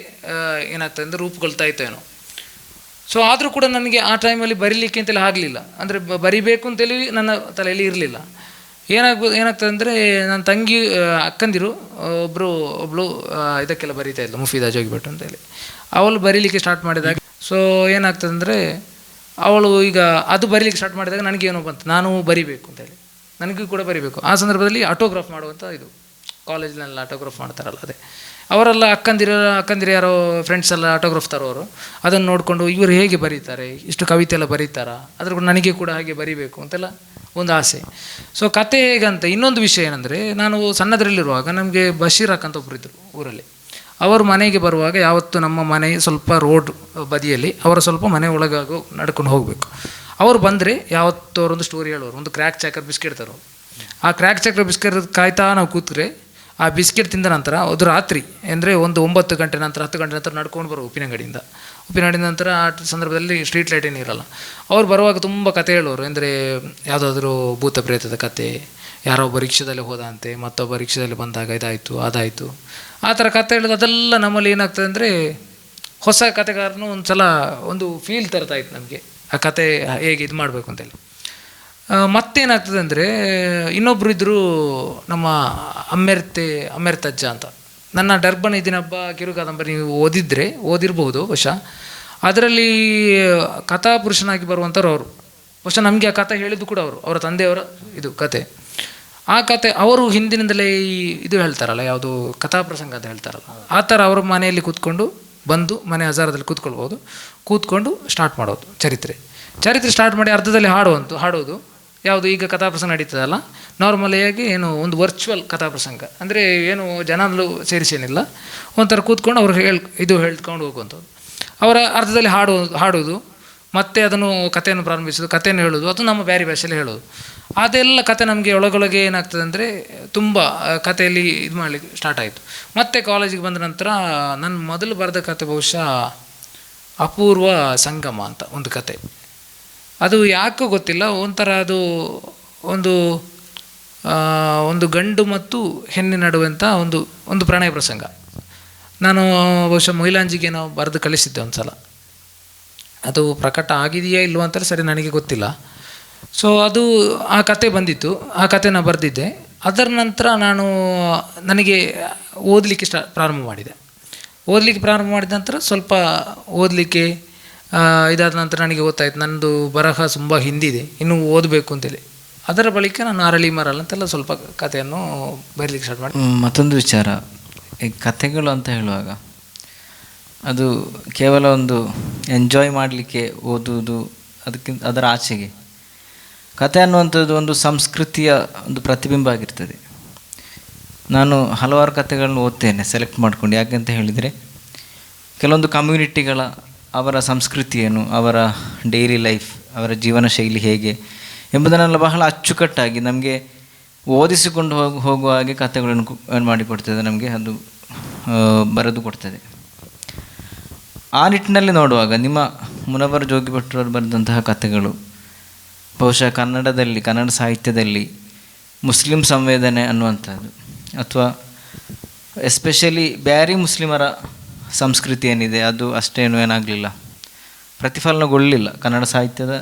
ಏನಾಗ್ತದೆ ಅಂದರೆ ರೂಪುಗೊಳ್ತಾ ಇತ್ತು ಏನೋ. ಸೊ ಆದರೂ ಕೂಡ ನನಗೆ ಆ ಟೈಮಲ್ಲಿ ಬರೀಲಿಕ್ಕೆ ಅಂತೇಳಿ ಆಗಲಿಲ್ಲ. ಅಂದರೆ ಬರಿಬೇಕು ಅಂತೇಳಿ ನನ್ನ ತಲೆಯಲ್ಲಿ ಇರಲಿಲ್ಲ. ಏನಾಗ್ತದೆ ಅಂದರೆ ನನ್ನ ತಂಗಿ ಅಕ್ಕಂದಿರು ಒಬ್ಬಳು ಇದಕ್ಕೆಲ್ಲ ಬರೀತಾ ಇದ್ಲು, ಮುಫೀದಾ ಜೋಗಿಭಟ್ ಅಂತೇಳಿ. ಅವಳು ಬರೀಲಿಕ್ಕೆ ಸ್ಟಾರ್ಟ್ ಮಾಡಿದಾಗ ಸೊ ಏನಾಗ್ತದೆ ಅಂದರೆ ಅವಳು ಈಗ ಅದು ಬರೀಲಿಕ್ಕೆ ಸ್ಟಾರ್ಟ್ ಮಾಡಿದಾಗ ನನಗೇನೋ ಬಂತು, ನಾನು ಬರಿಬೇಕು ಅಂತೇಳಿ, ನನಗೂ ಕೂಡ ಬರಿಬೇಕು. ಆ ಸಂದರ್ಭದಲ್ಲಿ ಆಟೋಗ್ರಾಫ್ ಮಾಡುವಂಥ ಇದು ಕಾಲೇಜಿನೆಲ್ಲ ಆಟೋಗ್ರಾಫ್ ಮಾಡ್ತಾರಲ್ಲ ಅದೇ, ಅವರೆಲ್ಲ ಅಕ್ಕಂದಿರು ಯಾರೋ ಫ್ರೆಂಡ್ಸ್ ಎಲ್ಲ ಆಟೋಗ್ರಾಫ್ ತರೋರು. ಅದನ್ನು ನೋಡಿಕೊಂಡು ಇವರು ಹೇಗೆ ಬರೀತಾರೆ, ಇಷ್ಟು ಕವಿತೆ ಎಲ್ಲ ಬರೀತಾರಾ, ಅದ್ರ ಕೂಡ ನನಗೆ ಕೂಡ ಹಾಗೆ ಬರಿಬೇಕು ಅಂತೆಲ್ಲ ಒಂದು ಆಸೆ. ಸೊ ಕತೆ ಹೇಗಂತ ಇನ್ನೊಂದು ವಿಷಯ ಏನಂದರೆ, ನಾನು ಸಣ್ಣದರಲ್ಲಿರುವಾಗ ನಮಗೆ ಬಶೀರ್ ಅಂತ ಒಬ್ಬರು ಇದ್ದರು ಊರಲ್ಲಿ. ಅವರು ಮನೆಗೆ ಬರುವಾಗ ಯಾವತ್ತು ನಮ್ಮ ಮನೆ ಸ್ವಲ್ಪ ರೋಡ್ ಬದಿಯಲ್ಲಿ, ಅವರ ಸ್ವಲ್ಪ ಮನೆ ಒಳಗಾಗೋ ನಡ್ಕೊಂಡು ಹೋಗಬೇಕು. ಅವರು ಬಂದರೆ ಯಾವತ್ತೂ ಅವರೊಂದು ಸ್ಟೋರಿ ಹೇಳೋರು, ಒಂದು ಕ್ರ್ಯಾಕ್ ಚಾಕರ್ ಬಿಸ್ಕೆಟ್ ತರೋರು. ಆ ಕ್ರ್ಯಾಕ್ ಚಾಕರ್ ಬಿಸ್ಕೆಟ್ ಕಾಯ್ತಾ ನಾವು ಕೂತ್ರೆ ಆ ಬಿಸ್ಕೆಟ್ ತಿಂದ ನಂತರ ಅದು ರಾತ್ರಿ ಅಂದರೆ ಒಂದು 9 ಗಂಟೆ ನಂತರ 10 ಗಂಟೆ ನಂತರ ನಡ್ಕೊಂಡು ಬರೋ ಉಪ್ಪಿನಂಗಡಿಯಿಂದ ನಂತರ ಆ ಸಂದರ್ಭದಲ್ಲಿ ಸ್ಟ್ರೀಟ್ ಲೈಟ್ ಏನು ಇರಲ್ಲ. ಅವ್ರು ಬರುವಾಗ ತುಂಬ ಕತೆ ಹೇಳೋರು. ಅಂದರೆ ಯಾವುದಾದ್ರೂ ಭೂತ ಪ್ರೇತದ ಕತೆ, ಯಾರೋ ಒಬ್ಬ ರಿಕ್ಷಾದಲ್ಲಿ ಹೋದಂತೆ, ಮತ್ತೊಬ್ಬ ರಿಕ್ಷಾದಲ್ಲಿ ಬಂದಾಗ ಇದಾಯಿತು ಅದಾಯಿತು, ಆ ಥರ ಕತೆ ಹೇಳೋದು. ಅದೆಲ್ಲ ನಮ್ಮಲ್ಲಿ ಏನಾಗ್ತದೆ ಅಂದರೆ ಹೊಸ ಕತೆಗಾರನು ಒಂದು ಸಲ ಒಂದು ಫೀಲ್ ತರ್ತಾಯಿತ್ತು ನಮಗೆ, ಆ ಕತೆ ಹೇಗೆ ಇದು ಮಾಡಬೇಕು ಅಂತೇಳಿ. ಮತ್ತೇನಾಗ್ತದೆ ಅಂದರೆ ಇನ್ನೊಬ್ಬರು ಇದ್ದರು ನಮ್ಮ ಅಮ್ಮೆರ್ತಜ್ಜ ಅಂತ. ನನ್ನ ಡರ್ಬನ್ ಇದಿನಬ್ಬ ಕಿರುಕಾದಂಬರಿ ನೀವು ಓದಿರ್ಬೋದು ಬಹುಶಃ. ಅದರಲ್ಲಿ ಕಥಾಪುರುಷನಾಗಿ ಬರುವಂಥವ್ರು ಅವರು. ಬಹುಶಃ ನಮಗೆ ಆ ಕಥೆ ಹೇಳಿದ್ದು ಕೂಡ ಅವರ ತಂದೆಯವರ ಇದು ಕತೆ. ಆ ಕತೆ ಅವರು ಹಿಂದಿನಿಂದಲೇ ಇದು ಹೇಳ್ತಾರಲ್ಲ, ಯಾವುದು ಕಥಾಪ್ರಸಂಗ ಅಂತ ಹೇಳ್ತಾರಲ್ಲ, ಆ ಥರ ಅವ್ರ ಮನೆಯಲ್ಲಿ ಕೂತ್ಕೊಂಡು ಬಂದು ಮನೆ ಹಜಾರದಲ್ಲಿ ಕೂತ್ಕೊಂಡು ಸ್ಟಾರ್ಟ್ ಮಾಡೋದು ಚರಿತ್ರೆ ಸ್ಟಾರ್ಟ್ ಮಾಡಿ ಅರ್ಧದಲ್ಲಿ ಹಾಡೋದು. ಯಾವುದು ಈಗ ಕಥಾಪ್ರಸಂಗ ನಡೀತದಲ್ಲ, ನಾರ್ಮಲಿಯಾಗಿ ಏನು ಒಂದು ವರ್ಚುವಲ್ ಕಥಾಪ್ರಸಂಗ, ಅಂದರೆ ಏನು ಜನರು ಸೇರಿಸೇನಿಲ್ಲ, ಒಂಥರ ಕೂತ್ಕೊಂಡು ಅವ್ರು ಹೇಳ್ಕೊಂಡು ಹೋಗುವಂಥದ್ದು. ಅವರ ಅರ್ಧದಲ್ಲಿ ಹಾಡೋದು, ಮತ್ತೆ ಅದನ್ನು ಕಥೆಯನ್ನು ಪ್ರಾರಂಭಿಸೋದು, ಕಥೆಯನ್ನು ಹೇಳೋದು, ಅದು ನಮ್ಮ ಬೇರೆ ಭಾಷೆಯಲ್ಲಿ ಹೇಳೋದು. ಅದೆಲ್ಲ ಕತೆ ನಮಗೆ ಒಳಗೊಳಗೆ ಏನಾಗ್ತದೆ ಅಂದರೆ ತುಂಬ ಕಥೆಯಲ್ಲಿ ಇದು ಮಾಡಲಿಕ್ಕೆ ಸ್ಟಾರ್ಟ್ ಆಯಿತು. ಮತ್ತು ಕಾಲೇಜಿಗೆ ಬಂದ ನಂತರ ನನ್ನ ಮೊದಲು ಬರೆದ ಕತೆ ಬಹುಶಃ ಅಪೂರ್ವ ಸಂಗಮ ಅಂತ ಒಂದು ಕತೆ. ಅದು ಯಾಕೋ ಗೊತ್ತಿಲ್ಲ, ಒಂಥರ ಅದು ಒಂದು ಗಂಡು ಮತ್ತು ಹೆಣ್ಣಿನ ನಡುವಂಥ ಒಂದು ಪ್ರಣಯ ಪ್ರಸಂಗ. ನಾನು ಬಹುಶಃ ಮೊಯ್ಲಾಂಜಿಗೆ ನಾವು ಬರೆದು ಕಳಿಸಿದ್ದೆ ಒಂದು ಸಲ. ಅದು ಪ್ರಕಟ ಆಗಿದೆಯಾ ಇಲ್ವ ಅಂತಾರೆ ಸರಿ ನನಗೆ ಗೊತ್ತಿಲ್ಲ. ಸೊ ಅದು ಆ ಕತೆ ಬಂದಿತ್ತು, ಆ ಕತೆ ನಾನು ಬರೆದಿದ್ದೆ. ಅದರ ನಂತರ ನನಗೆ ಓದಲಿಕ್ಕೆ ಪ್ರಾರಂಭ ಮಾಡಿದ ನಂತರ ಸ್ವಲ್ಪ ಓದಲಿಕ್ಕೆ ಇದಾದ ನಂತರ ನನಗೆ ಗೊತ್ತಾಯ್ತು ನನ್ನದು ಬರಹ ತುಂಬ ಹಿಂದಿದೆ, ಇನ್ನೂ ಓದಬೇಕು ಅಂತೇಳಿ. ಅದರ ಬಳಿಕ ನಾನು ಅರಳಿ ಮರಲ್ ಅಂತೆಲ್ಲ ಸ್ವಲ್ಪ ಕಥೆಯನ್ನು ಬರೀಲಿಕ್ಕೆ ಸ್ಟಾರ್ಟ್ ಮಾಡಿ. ಮತ್ತೊಂದು ವಿಚಾರ, ಈ ಕಥೆಗಳು ಅಂತ ಹೇಳುವಾಗ ಅದು ಕೇವಲ ಒಂದು ಎಂಜಾಯ್ ಮಾಡಲಿಕ್ಕೆ ಓದುವುದು, ಅದರ ಆಚೆಗೆ ಕತೆ ಅನ್ನುವಂಥದ್ದು ಒಂದು ಸಂಸ್ಕೃತಿಯ ಒಂದು ಪ್ರತಿಬಿಂಬ ಆಗಿರ್ತದೆ. ನಾನು ಹಲವಾರು ಕಥೆಗಳನ್ನು ಓದ್ತೇನೆ ಸೆಲೆಕ್ಟ್ ಮಾಡ್ಕೊಂಡು. ಯಾಕೆಂತ ಹೇಳಿದರೆ ಕೆಲವೊಂದು ಕಮ್ಯುನಿಟಿಗಳ ಅವರ ಸಂಸ್ಕೃತಿ ಏನು, ಅವರ ಡೈಲಿ ಲೈಫ್, ಅವರ ಜೀವನ ಶೈಲಿ ಹೇಗೆ ಎಂಬುದನ್ನೆಲ್ಲ ಬಹಳ ಅಚ್ಚುಕಟ್ಟಾಗಿ ನಮಗೆ ಓದಿಸಿಕೊಂಡು ಹೋಗುವ ಹಾಗೆ ಕಥೆಗಳನ್ನು ಏನು ಮಾಡಿಕೊಡ್ತದೆ, ನಮಗೆ ಅದು ಬರೆದು ಕೊಡ್ತದೆ. ಆ ನಿಟ್ಟಿನಲ್ಲಿ ನೋಡುವಾಗ ನಿಮ್ಮ ಮುನವರ್ ಜೋಗಿಭಟ್ರವರು ಬರೆದಂತಹ ಕಥೆಗಳು ಬಹುಶಃ ಕನ್ನಡ ಸಾಹಿತ್ಯದಲ್ಲಿ ಮುಸ್ಲಿಂ ಸಂವೇದನೆ ಅನ್ನುವಂಥದ್ದು, ಅಥವಾ ಎಸ್ಪೆಷಲಿ ಬ್ಯಾರಿ ಮುಸ್ಲಿಮರ ಸಂಸ್ಕೃತಿ ಏನಿದೆ ಅದು ಅಷ್ಟೇನು ಏನಾಗಲಿಲ್ಲ, ಪ್ರತಿಫಲನಗೊಳ್ಳಲಿಲ್ಲ ಕನ್ನಡ ಸಾಹಿತ್ಯದ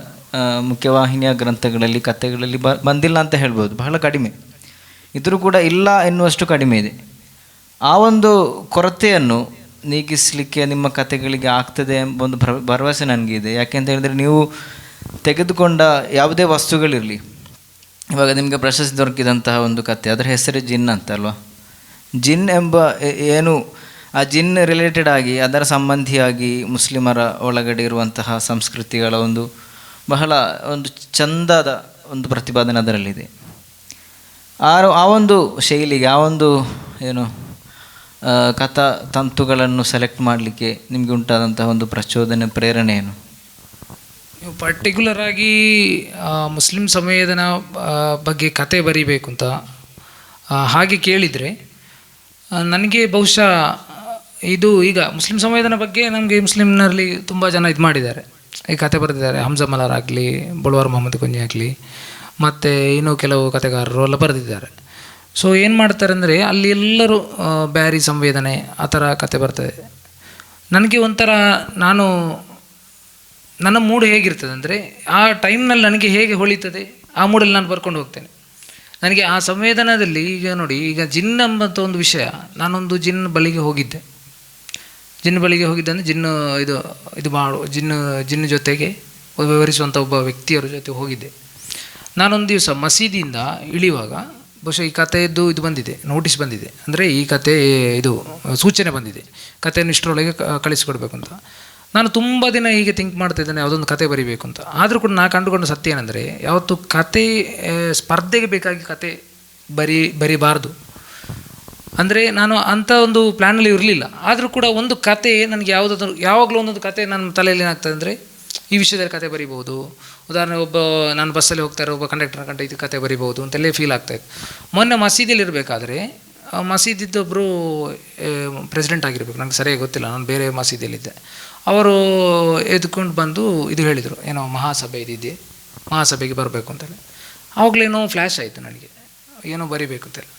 ಮುಖ್ಯವಾಹಿನಿಯ ಗ್ರಂಥಗಳಲ್ಲಿ ಕಥೆಗಳಲ್ಲಿ ಬಂದಿಲ್ಲ ಅಂತ ಹೇಳ್ಬೋದು, ಬಹಳ ಕಡಿಮೆ. ಇದ್ರೂ ಕೂಡ ಇಲ್ಲ ಎನ್ನುವಷ್ಟು ಕಡಿಮೆ ಇದೆ. ಆ ಒಂದು ಕೊರತೆಯನ್ನು ನೀಗಿಸಲಿಕ್ಕೆ ನಿಮ್ಮ ಕಥೆಗಳಿಗೆ ಆಗ್ತದೆ ಎಂಬ ಒಂದು ಭರವಸೆ ನನಗಿದೆ. ಯಾಕೆಂತ ಹೇಳಿದರೆ ನೀವು ತೆಗೆದುಕೊಂಡ ಯಾವುದೇ ವಸ್ತುಗಳಿರಲಿ, ಇವಾಗ ನಿಮಗೆ ಪ್ರಶಸ್ತಿ ದೊರಕಿದಂತಹ ಒಂದು ಕಥೆ, ಅದರ ಹೆಸರೇ ಜಿನ್ ಅಂತಲ್ವಾ. ಜಿನ್ ಎಂಬ ಏನು ಆ ಜಿನ್ ರಿಲೇಟೆಡ್ ಆಗಿ ಅದರ ಸಂಬಂಧಿಯಾಗಿ ಮುಸ್ಲಿಮರ ಒಳಗಡೆ ಇರುವಂತಹ ಸಂಸ್ಕೃತಿಗಳ ಒಂದು ಬಹಳ ಒಂದು ಚಂದದ ಒಂದು ಪ್ರತಿಪಾದನೆ ಅದರಲ್ಲಿದೆ. ಆ ಒಂದು ಶೈಲಿಗೆ, ಆ ಒಂದು ಏನು ಕಥಾ ತಂತುಗಳನ್ನು ಸೆಲೆಕ್ಟ್ ಮಾಡಲಿಕ್ಕೆ ನಿಮಗೆ ಉಂಟಾದಂತಹ ಒಂದು ಪ್ರಚೋದನೆ, ಪ್ರೇರಣೆ ಏನು? ನೀವು ಪರ್ಟಿಕ್ಯುಲರ್ ಆಗಿ ಮುಸ್ಲಿಂ ಸಂವೇದನಾ ಬಗ್ಗೆ ಕತೆ ಬರೀಬೇಕು ಅಂತ ಹಾಗೆ ಕೇಳಿದರೆ ನನಗೆ ಬಹುಶಃ ಇದು ಈಗ ಮುಸ್ಲಿಂ ಸಂವೇದನಾ ಬಗ್ಗೆ ನಮಗೆ ಮುಸ್ಲಿಮ್ನಲ್ಲಿ ತುಂಬ ಜನ ಇದು ಮಾಡಿದ್ದಾರೆ, ಈ ಕತೆ ಬರೆದಿದ್ದಾರೆ. ಹಮ್ಜಾ ಮಲಾರ್ ಆಗಲಿ, ಬೊಳ್ವಾರ್ ಮೊಹಮ್ಮದ್ ಕುಂಜಿ ಆಗಲಿ, ಮತ್ತು ಇನ್ನೂ ಕೆಲವು ಕತೆಗಾರರು ಎಲ್ಲ ಬರೆದಿದ್ದಾರೆ. ಸೊ ಏನು ಮಾಡ್ತಾರೆ ಅಂದರೆ ಅಲ್ಲಿ ಎಲ್ಲರೂ ಬ್ಯಾರಿ ಸಂವೇದನೆ ಆ ಥರ ಕತೆ ಬರ್ತದೆ. ನನಗೆ ಒಂಥರ ನನ್ನ ಮೂಡ್ ಹೇಗಿರ್ತದೆ ಅಂದರೆ ಆ ಟೈಮ್ನಲ್ಲಿ ನನಗೆ ಹೇಗೆ ಹೊಳಿತದೆ ಆ ಮೂಡಲ್ಲಿ ನಾನು ಬರ್ಕೊಂಡು ಹೋಗ್ತೇನೆ. ನನಗೆ ಆ ಸಂವೇದನದಲ್ಲಿ ಈಗ ನೋಡಿ, ಈಗ ಜಿನ್ ಎಂಬಂಥ ಒಂದು ವಿಷಯ, ನಾನೊಂದು ಜಿನ್ ಬಳಿಗೆ ಹೋಗಿದ್ದೆ. ಅಂದರೆ ಜಿನ್ನು ಜೊತೆಗೆ ವಿವರಿಸುವಂಥ ಒಬ್ಬ ವ್ಯಕ್ತಿಯರ ಜೊತೆ ಹೋಗಿದ್ದೆ. ನಾನೊಂದು ದಿವಸ ಮಸೀದಿಯಿಂದ ಇಳಿಯುವಾಗ ಬಹುಶಃ ಈ ಕಥೆಯದ್ದು ಇದು ಬಂದಿದೆ, ನೋಟಿಸ್ ಬಂದಿದೆ, ಅಂದರೆ ಈ ಕತೆ ಇದು ಸೂಚನೆ ಬಂದಿದೆ, ಕಥೆಯನ್ನು ಇಷ್ಟರೊಳಗೆ ಕಳಿಸಿಕೊಡ್ಬೇಕು ಅಂತ. ನಾನು ತುಂಬ ದಿನ ಹೀಗೆ ಥಿಂಕ್ ಮಾಡ್ತಾಯಿದ್ದೇನೆ, ಯಾವುದೊಂದು ಕತೆ ಬರಿಬೇಕು ಅಂತ. ಆದರೂ ಕೂಡ ನಾನು ಕಂಡುಕೊಂಡ ಸತ್ಯ ಏನಂದರೆ, ಯಾವತ್ತು ಕತೆ ಸ್ಪರ್ಧೆಗೆ ಬೇಕಾಗಿ ಕತೆ ಬರಿಬಾರ್ದು. ಅಂದರೆ ನಾನು ಅಂಥ ಒಂದು ಪ್ಲ್ಯಾನಲ್ಲಿ ಇರಲಿಲ್ಲ. ಆದರೂ ಕೂಡ ಒಂದು ಕತೆ ನನಗೆ ಯಾವಾಗಲೂ ಒಂದೊಂದು ಕತೆ ನನ್ನ ತಲೆಯಲ್ಲಿ ಏನಾಗ್ತದೆ ಅಂದರೆ, ಈ ವಿಷಯದಲ್ಲಿ ಕತೆ ಬರಿಬೋದು. ಉದಾಹರಣೆ, ನಾನು ಬಸ್ಸಲ್ಲಿ ಹೋಗ್ತಾರೆ, ಒಬ್ಬ ಕಂಡಕ್ಟರ್ ಕಂಡು ಇದು ಕತೆ ಬರಿಬೋದು ಅಂತೆಲ್ಲೇ ಫೀಲ್ ಆಗ್ತಾಯಿತ್ತು. ಮೊನ್ನೆ ಮಸೀದಿಯಲ್ಲಿ ಇರಬೇಕಾದ್ರೆ ಮಸೀದಿದ್ದೊಬ್ಬರು ಪ್ರೆಸಿಡೆಂಟ್ ಆಗಿರಬೇಕು, ನನಗೆ ಸರಿಯಾಗಿ ಗೊತ್ತಿಲ್ಲ, ನಾನು ಬೇರೆ ಮಸೀದಿಯಲ್ಲಿದ್ದೆ. ಅವರು ಎದ್ಕೊಂಡು ಬಂದು ಇದು ಹೇಳಿದರು, ಏನೋ ಮಹಾಸಭೆ ಇದಿದೆ, ಮಹಾಸಭೆಗೆ ಬರಬೇಕು ಅಂತೇಳಿ. ಆವಾಗಲೇನೋ ಫ್ಲ್ಯಾಶ್ ಆಯಿತು ನನಗೆ, ಏನೋ ಬರಿಬೇಕು ಅಂತೇಳಿ.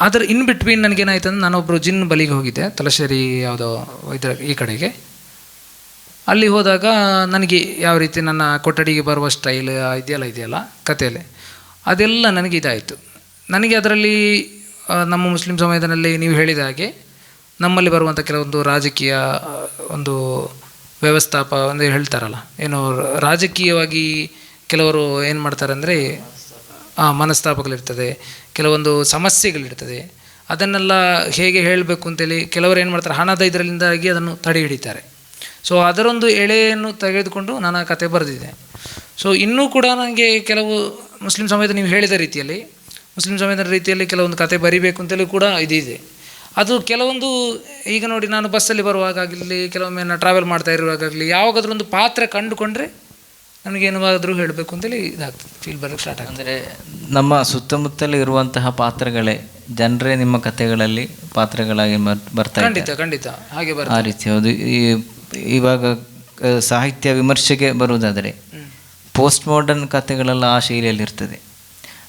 ಆದರೆ ಇನ್ ಬಿಟ್ವೀನ್ ನನಗೇನಾಯ್ತು ಅಂದರೆ, ನಾನೊಬ್ಬರು ಜಿನ್ ಬಲಿಗೆ ಹೋಗಿದ್ದೆ, ತಲಶ್ಶೇರಿ ಯಾವುದೋ ಈ ಕಡೆಗೆ. ಅಲ್ಲಿ ಹೋದಾಗ ನನಗೆ ಯಾವ ರೀತಿ ನನ್ನ ಕೊಠಡಿಗೆ ಬರುವ ಸ್ಟೈಲ್ ಇದೆಯಲ್ಲ ಕಥೆಯಲ್ಲಿ, ಅದೆಲ್ಲ ನನಗೆ ಇದಾಯಿತು. ನನಗೆ ಅದರಲ್ಲಿ ನಮ್ಮ ಮುಸ್ಲಿಂ ಸಂವೇದನೆಯಲ್ಲಿ ನೀವು ಹೇಳಿದ ಹಾಗೆ ನಮ್ಮಲ್ಲಿ ಬರುವಂಥ ಕೆಲವೊಂದು ರಾಜಕೀಯ ಒಂದು ವ್ಯವಸ್ಥಾಪ ಅಂದರೆ ಹೇಳ್ತಾರಲ್ಲ, ಏನು ರಾಜಕೀಯವಾಗಿ ಕೆಲವರು ಏನು ಮಾಡ್ತಾರೆ ಅಂದರೆ ಮನಸ್ತಾಪಗಳಿರ್ತದೆ, ಕೆಲವೊಂದು ಸಮಸ್ಯೆಗಳಿರ್ತದೆ, ಅದನ್ನೆಲ್ಲ ಹೇಗೆ ಹೇಳಬೇಕು ಅಂತೇಳಿ ಕೆಲವರು ಏನು ಮಾಡ್ತಾರೆ, ಹಣದ ಇದರಿಂದಾಗಿ ಅದನ್ನು ತಡೆ ಹಿಡಿತಾರೆ. ಸೊ ಅದರೊಂದು ಎಳೆಯನ್ನು ತೆಗೆದುಕೊಂಡು ನಾನು ಆ ಕತೆ ಬರೆದಿದ್ದೆ. ಸೊ ಇನ್ನೂ ಕೂಡ ನನಗೆ ಕೆಲವು ಮುಸ್ಲಿಂ ಸಂವೇದನೆ ನೀವು ಹೇಳಿದ ರೀತಿಯಲ್ಲಿ, ಮುಸ್ಲಿಂ ಸಂವೇದನೆ ರೀತಿಯಲ್ಲಿ ಕೆಲವೊಂದು ಕತೆ ಬರಿಬೇಕು ಅಂತೇಳಿ ಕೂಡ ಇದಿದೆ. ಅದು ಕೆಲವೊಂದು ಈಗ ನೋಡಿ, ನಾನು ಬಸ್ಸಲ್ಲಿ ಬರುವಾಗಲಿ, ಕೆಲವೊಮ್ಮೆ ನಾನು ಟ್ರಾವೆಲ್ ಮಾಡ್ತಾ ಇರುವಾಗಲಿ, ಯಾವಾಗಾದ್ರೂ ಒಂದು ಪಾತ್ರ ಕಂಡುಕೊಂಡ್ರೆ ನನಗೇನಾದರೂ ಹೇಳಬೇಕು ಅಂತೇಳಿ ಇದಾಗ್ತದೆ, ಫೀಲ್ ಬರೋಕ್ಕೆ ಸ್ಟಾರ್ಟ್ ಆಗ್ತದೆ. ಅಂದರೆ ನಮ್ಮ ಸುತ್ತಮುತ್ತಲೇ ಇರುವಂತಹ ಪಾತ್ರಗಳೇ, ಜನರೇ ನಿಮ್ಮ ಕಥೆಗಳಲ್ಲಿ ಪಾತ್ರಗಳಾಗಿ ಬರ್ತಾರೆ. ಖಂಡಿತ ಹಾಗೆ ಬರ್ತದೆ. ಆ ರೀತಿ ಹೌದು. ಇವಾಗ ಸಾಹಿತ್ಯ ವಿಮರ್ಶೆಗೆ ಬರುವುದಾದರೆ ಪೋಸ್ಟ್ ಮಾಡರ್ನ್ ಕಥೆಗಳೆಲ್ಲ ಆ ಶೈಲಿಯಲ್ಲಿ ಇರ್ತದೆ.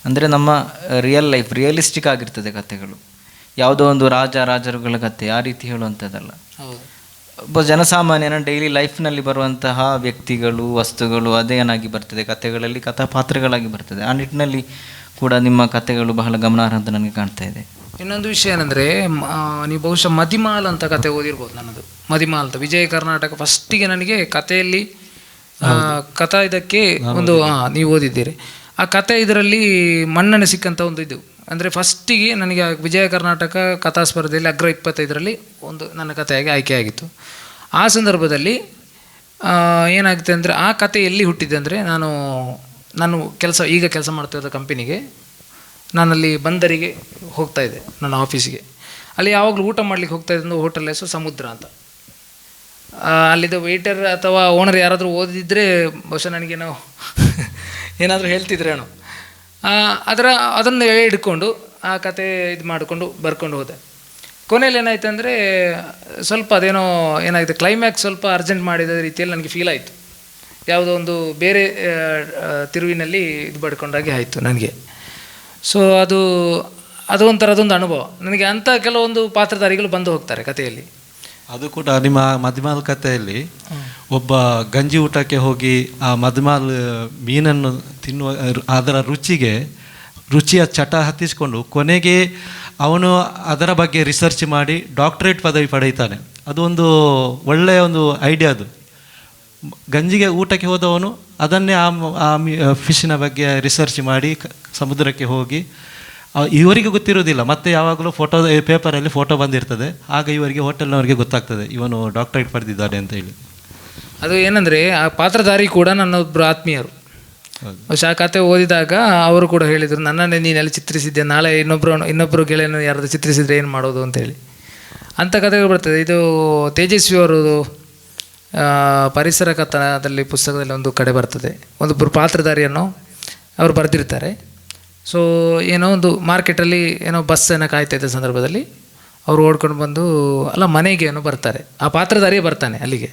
ಅಂದರೆ ನಮ್ಮ ರಿಯಲಿಸ್ಟಿಕ್ ಆಗಿರ್ತದೆ ಕಥೆಗಳು. ಯಾವುದೋ ಒಂದು ರಾಜರುಗಳ ಕಥೆ ಆ ರೀತಿ ಹೇಳುವಂಥದ್ದಲ್ಲ. ಒಬ್ಬ ಜನಸಾಮಾನ್ಯನ ಡೈಲಿ ಲೈಫ್ನಲ್ಲಿ ಬರುವಂತಹ ವ್ಯಕ್ತಿಗಳು, ವಸ್ತುಗಳು ಅದೇನಾಗಿ ಬರ್ತದೆ ಕಥೆಗಳಲ್ಲಿ, ಕಥಾಪಾತ್ರಗಳಾಗಿ ಬರ್ತದೆ. ಆ ನಿಟ್ಟಿನಲ್ಲಿ ಕೂಡ ನಿಮ್ಮ ಕಥೆಗಳು ಬಹಳ ಗಮನಾರ್ಹ ಅಂತ ನನಗೆ ಕಾಣ್ತಾ ಇದೆ. ಇನ್ನೊಂದು ವಿಷಯ ಏನಂದರೆ, ನೀವು ಬಹುಶಃ ಮದಿಮಾಲ್ ಅಂತ ಕತೆ ಓದಿರ್ಬೋದು. ನನ್ನದು ಮದಿಮಾಲ್ ಅಂತ ವಿಜಯ ಕರ್ನಾಟಕ ಫಸ್ಟಿಗೆ ನನಗೆ ಕಥೆಯಲ್ಲಿ ಕಥಾ ಇದಕ್ಕೆ ಒಂದು ನೀವು ಓದಿದ್ದೀರಿ. ಆ ಕತೆ ಇದರಲ್ಲಿ ಮನ್ನಣೆ ಸಿಕ್ಕಂಥ ಒಂದು ಇದು ಅಂದರೆ, ಫಸ್ಟಿಗೆ ನನಗೆ ವಿಜಯ ಕರ್ನಾಟಕ ಕಥಾ ಸ್ಪರ್ಧೆಯಲ್ಲಿ ಅಗ್ರ 25ರಲ್ಲಿ ಒಂದು ನನ್ನ ಕಥೆಯಾಗಿ ಆಯ್ಕೆಯಾಗಿತ್ತು. ಆ ಸಂದರ್ಭದಲ್ಲಿ ಏನಾಗುತ್ತೆ ಅಂದರೆ, ಆ ಕತೆ ಎಲ್ಲಿ ಹುಟ್ಟಿದೆ ಅಂದರೆ, ನಾನು ಕೆಲಸ ಮಾಡ್ತಿದ್ದ ಕಂಪನಿಗೆ ನಾನಲ್ಲಿ ಬಂದರಿಗೆ ಹೋಗ್ತಾಯಿದ್ದೆ, ನನ್ನ ಆಫೀಸಿಗೆ. ಅಲ್ಲಿ ಯಾವಾಗಲೂ ಊಟ ಮಾಡಲಿಕ್ಕೆ ಹೋಗ್ತಾಯಿದ್ದೆ. ಒಂದು ಹೋಟೆಲ್ ಹೆಸರು ಸಮುದ್ರ ಅಂತ. ಅಲ್ಲಿದ್ದ ವೇಟರ್ ಅಥವಾ ಓನರ್ ಯಾರಾದರೂ ಓದಿದ್ರೆ ಬಹುಶಃ ನನಗೇನೋ ಏನಾದರೂ ಹೇಳ್ತಿದ್ರೇನೋ. ಅದನ್ನು ಹಿಡ್ಕೊಂಡು ಆ ಕತೆ ಇದು ಮಾಡಿಕೊಂಡು ಬರ್ಕೊಂಡು ಹೋದೆ. ಕೊನೆಯಲ್ಲಿ ಏನಾಯ್ತು ಅಂದರೆ, ಸ್ವಲ್ಪ ಅದೇನೋ ಏನಾಗಿದೆ, ಕ್ಲೈಮ್ಯಾಕ್ಸ್ ಸ್ವಲ್ಪ ಅರ್ಜೆಂಟ್ ಮಾಡಿದ ರೀತಿಯಲ್ಲಿ ನನಗೆ ಫೀಲ್ ಆಯಿತು. ಯಾವುದೋ ಒಂದು ಬೇರೆ ತಿರುವಿನಲ್ಲಿ ಇದು ಪಡ್ಕೊಂಡಾಗೆ ಆಯಿತು ನನಗೆ. ಸೊ ಅದೊಂಥರ ಅದೊಂದು ಅನುಭವ ನನಗೆ. ಅಂಥ ಕೆಲವೊಂದು ಪಾತ್ರಧಾರಿಗಳು ಬಂದು ಹೋಗ್ತಾರೆ ಕಥೆಯಲ್ಲಿ. ಅದು ಕೂಡ ನಿಮ್ಮ ಮಧುಮಾಲ್ ಕಥೆಯಲ್ಲಿ ಒಬ್ಬ ಗಂಜಿ ಊಟಕ್ಕೆ ಹೋಗಿ ಆ ಮಧುಮಾಲ್ ಮೀನನ್ನು ತಿನ್ನುವ ಅದರ ರುಚಿಯ ಚಟ ಹತ್ತಿಸಿಕೊಂಡು ಕೊನೆಗೆ ಅವನು ಅದರ ಬಗ್ಗೆ ರಿಸರ್ಚ್ ಮಾಡಿ ಡಾಕ್ಟರೇಟ್ ಪದವಿ ಪಡೆಯುತ್ತಾನೆ. ಅದು ಒಂದು ಒಳ್ಳೆಯ ಒಂದು ಐಡಿಯಾ. ಅದು ಗಂಜಿಗೆ ಊಟಕ್ಕೆ ಹೋದವನು ಅದನ್ನೇ ಆ ಫಿಶ್ನ ಬಗ್ಗೆ ರಿಸರ್ಚ್ ಮಾಡಿ ಸಮುದ್ರಕ್ಕೆ ಹೋಗಿ ಇವರಿಗೆ ಗೊತ್ತಿರೋದಿಲ್ಲ, ಮತ್ತೆ ಯಾವಾಗಲೂ ಪೇಪರಲ್ಲಿ ಫೋಟೋ ಬಂದಿರ್ತದೆ, ಆಗ ಇವರಿಗೆ ಹೋಟೆಲ್ನವರಿಗೆ ಗೊತ್ತಾಗ್ತದೆ ಇವನು ಡಾಕ್ಟರೇಟ್ ಪಡೆದಿದ್ದಾನೆ ಅಂತ ಹೇಳಿ. ಅದು ಏನಂದರೆ ಆ ಪಾತ್ರಧಾರಿ ಕೂಡ ನನ್ನೊಬ್ಬರು ಆತ್ಮೀಯರು. ಆ ಕತೆ ಓದಿದಾಗ ಅವರು ಕೂಡ ಹೇಳಿದರು, ನನ್ನನ್ನೇ ನೀನೆಲ್ಲ ಚಿತ್ರಿಸಿದ್ದೆ, ನಾಳೆ ಇನ್ನೊಬ್ಬರು ಗೆಳೆಯನು ಯಾರಾದರೂ ಚಿತ್ರಿಸಿದರೆ ಏನು ಮಾಡೋದು ಅಂತೇಳಿ. ಅಂಥ ಕಥೆಗಳು ಬರ್ತದೆ. ಇದು ತೇಜಸ್ವಿ ಅವರದು ಪರಿಸರ ಕಥನದಲ್ಲಿ ಪುಸ್ತಕದಲ್ಲಿ ಒಂದು ಕಡೆ ಬರ್ತದೆ, ಒಂದೊಬ್ಬರು ಪಾತ್ರಧಾರಿಯನ್ನು ಅವರು ಬರೆದಿರ್ತಾರೆ. ಸೊ ಏನೋ ಒಂದು ಮಾರ್ಕೆಟಲ್ಲಿ ಏನೋ ಬಸ್ಸನ್ನು ಕಾಯ್ತಾ ಇದ್ದ ಸಂದರ್ಭದಲ್ಲಿ ಅವರು ಓಡ್ಕೊಂಡು ಬಂದು ಮನೆಗೆ ಏನೋ ಬರ್ತಾರೆ, ಆ ಪಾತ್ರಧಾರಿಯೇ ಬರ್ತಾನೆ ಅಲ್ಲಿಗೆ.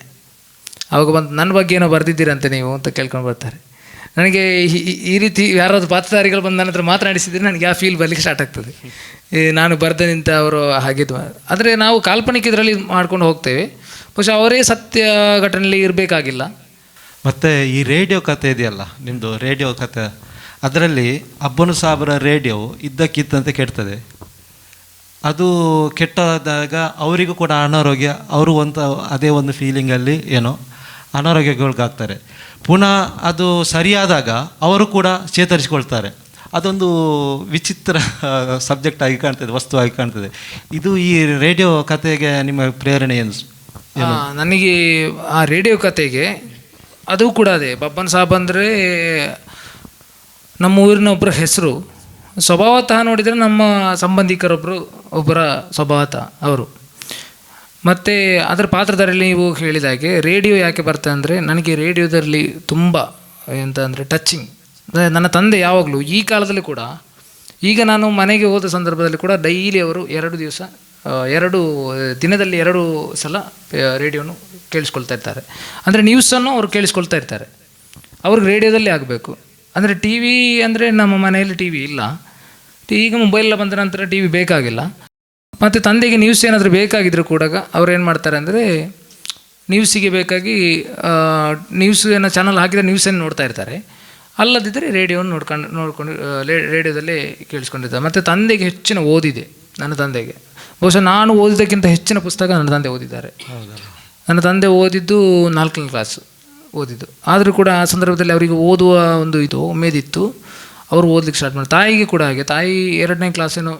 ಆವಾಗ ಬಂದು ನನ್ನ ಬಗ್ಗೆ ಏನೋ ಬರೆದಿದ್ದೀರಂತೆ ನೀವು ಅಂತ ಕೇಳ್ಕೊಂಡು ಬರ್ತಾರೆ. ನನಗೆ ಈ ರೀತಿ ಯಾರಾದರೂ ಪಾತ್ರಧಾರಿಗಳು ಬಂದು ನನ್ನ ಹತ್ರ ಮಾತನಾಡಿಸಿದರೆ ನನಗೆ ಆ ಫೀಲ್ ಬರಲಿಕ್ಕೆ ಸ್ಟಾರ್ಟ್ ಆಗ್ತದೆ. ನಾನು ಬರೆದ ನಿಂತ ಅವರು ಹಾಗಿದ್ದು. ಆದರೆ ನಾವು ಕಾಲ್ಪನಿಕ ಇದರಲ್ಲಿ ಮಾಡ್ಕೊಂಡು ಹೋಗ್ತೇವೆ, ಬಹುಶಃ ಅವರೇ ಸತ್ಯ ಘಟನೆಯಲ್ಲಿ ಇರಬೇಕಾಗಿಲ್ಲ. ಮತ್ತು ಈ ರೇಡಿಯೋ ಕಥೆ ಇದೆಯಲ್ಲ ನಿಮ್ಮದು, ರೇಡಿಯೋ ಕಥೆ, ಅದರಲ್ಲಿ ಅಬ್ಬನು ಸಾಬರ ರೇಡಿಯೋ ಇದ್ದಕ್ಕಿದ್ದಂತೆ ಕೆಡ್ತದೆ. ಅದು ಕೆಟ್ಟಾದಾಗ ಅವರಿಗೂ ಕೂಡ ಅನಾರೋಗ್ಯ, ಅವರು ಅದೇ ಒಂದು ಫೀಲಿಂಗಲ್ಲಿ ಏನೋ ಅನಾರೋಗ್ಯಗೊಳಗಾಗ್ತಾರೆ. ಪುನಃ ಅದು ಸರಿಯಾದಾಗ ಅವರು ಕೂಡ ಚೇತರಿಸಿಕೊಳ್ತಾರೆ. ಅದೊಂದು ವಿಚಿತ್ರ ಸಬ್ಜೆಕ್ಟ್ ಆಗಿ ಕಾಣ್ತದೆ, ವಸ್ತುವಾಗಿ ಕಾಣ್ತದೆ. ಇದು ಈ ರೇಡಿಯೋ ಕಥೆಗೆ ನಿಮ್ಮ ಪ್ರೇರಣೆ ಏನು? ನನಗೆ ಆ ರೇಡಿಯೋ ಕಥೆಗೆ ಅದು ಕೂಡ ಅದೇ. ಬಬ್ಬನ್ ಸಾಬ್ ಅಂದರೆ ನಮ್ಮ ಊರಿನ ಒಬ್ಬರ ಹೆಸರು. ಸ್ವಭಾವತಃ ನೋಡಿದರೆ ನಮ್ಮ ಒಬ್ಬರ ಸ್ವಭಾವತಃ ಅವರು. ಮತ್ತು ಅದರ ಪಾತ್ರದಲ್ಲಿ ನೀವು ಹೇಳಿದಾಗೆ ರೇಡಿಯೋ ಯಾಕೆ ಬರ್ತದೆ ಅಂದರೆ, ನನಗೆ ರೇಡಿಯೋದಲ್ಲಿ ತುಂಬ ಎಂತ ಅಂದರೆ ಟಚ್ಚಿಂಗ್. ನನ್ನ ತಂದೆ ಯಾವಾಗಲೂ ಈ ಕಾಲದಲ್ಲಿ ಕೂಡ, ಈಗ ನಾನು ಮನೆಗೆ ಹೋದ ಸಂದರ್ಭದಲ್ಲಿ ಕೂಡ ಡೈಲಿ ಅವರು 2 ದಿನದಲ್ಲಿ 2 ಸಲ ರೇಡಿಯೋನು ಕೇಳಿಸ್ಕೊಳ್ತಾ ಇರ್ತಾರೆ. ಅಂದರೆ ನ್ಯೂಸನ್ನು ಅವರು ಕೇಳಿಸ್ಕೊಳ್ತಾ ಇರ್ತಾರೆ. ಅವ್ರಿಗೆ ರೇಡಿಯೋದಲ್ಲೇ ಆಗಬೇಕು. ಅಂದರೆ ಟಿ ವಿ ಅಂದರೆ ನಮ್ಮ ಮನೆಯಲ್ಲಿ ಟಿ ವಿ ಇಲ್ಲ. ಈಗ ಮೊಬೈಲೆಲ್ಲ ಬಂದ ನಂತರ ಟಿ ವಿ ಬೇಕಾಗಿಲ್ಲ. ಮತ್ತು ತಂದೆಗೆ ನ್ಯೂಸ್ ಏನಾದರೂ ಬೇಕಾಗಿದ್ದರೂ ಕೂಡ ಅವ್ರು ಏನು ಮಾಡ್ತಾರೆ ಅಂದರೆ, ನ್ಯೂಸಿಗೆ ಬೇಕಾಗಿ ನ್ಯೂಸ್ ಏನೋ ಚಾನಲ್ ಹಾಕಿದರೆ ನ್ಯೂಸನ್ನು ನೋಡ್ತಾ ಇರ್ತಾರೆ. ಅಲ್ಲದಿದ್ದರೆ ರೇಡಿಯೋವನ್ನು ನೋಡ್ಕೊಂಡು ರೇಡಿಯೋದಲ್ಲೇ ಕೇಳಿಸ್ಕೊಂಡಿರ್ತಾರೆ. ಮತ್ತು ತಂದೆಗೆ ಹೆಚ್ಚಿನ ಓದಿದೆ. ನನ್ನ ತಂದೆಗೆ ಬಹುಶಃ ನಾನು ಓದಿದ್ದಕ್ಕಿಂತ ಹೆಚ್ಚಿನ ಪುಸ್ತಕ ನನ್ನ ತಂದೆ ಓದಿದ್ದಾರೆ. ನನ್ನ ತಂದೆ ಓದಿದ್ದು 4ನೇ ಕ್ಲಾಸ್ ಓದಿದ್ದು. ಆದರೂ ಕೂಡ ಆ ಸಂದರ್ಭದಲ್ಲಿ ಅವರಿಗೆ ಓದುವ ಒಂದು ಉಮೇದಿತ್ತು. ಅವರು ಓದಲಿಕ್ಕೆ ಸ್ಟಾರ್ಟ್ ಮಾಡಿ. ತಾಯಿಗೆ ಕೂಡ ಹಾಗೆ, ತಾಯಿ 2ನೇ ಕ್ಲಾಸೇನೋ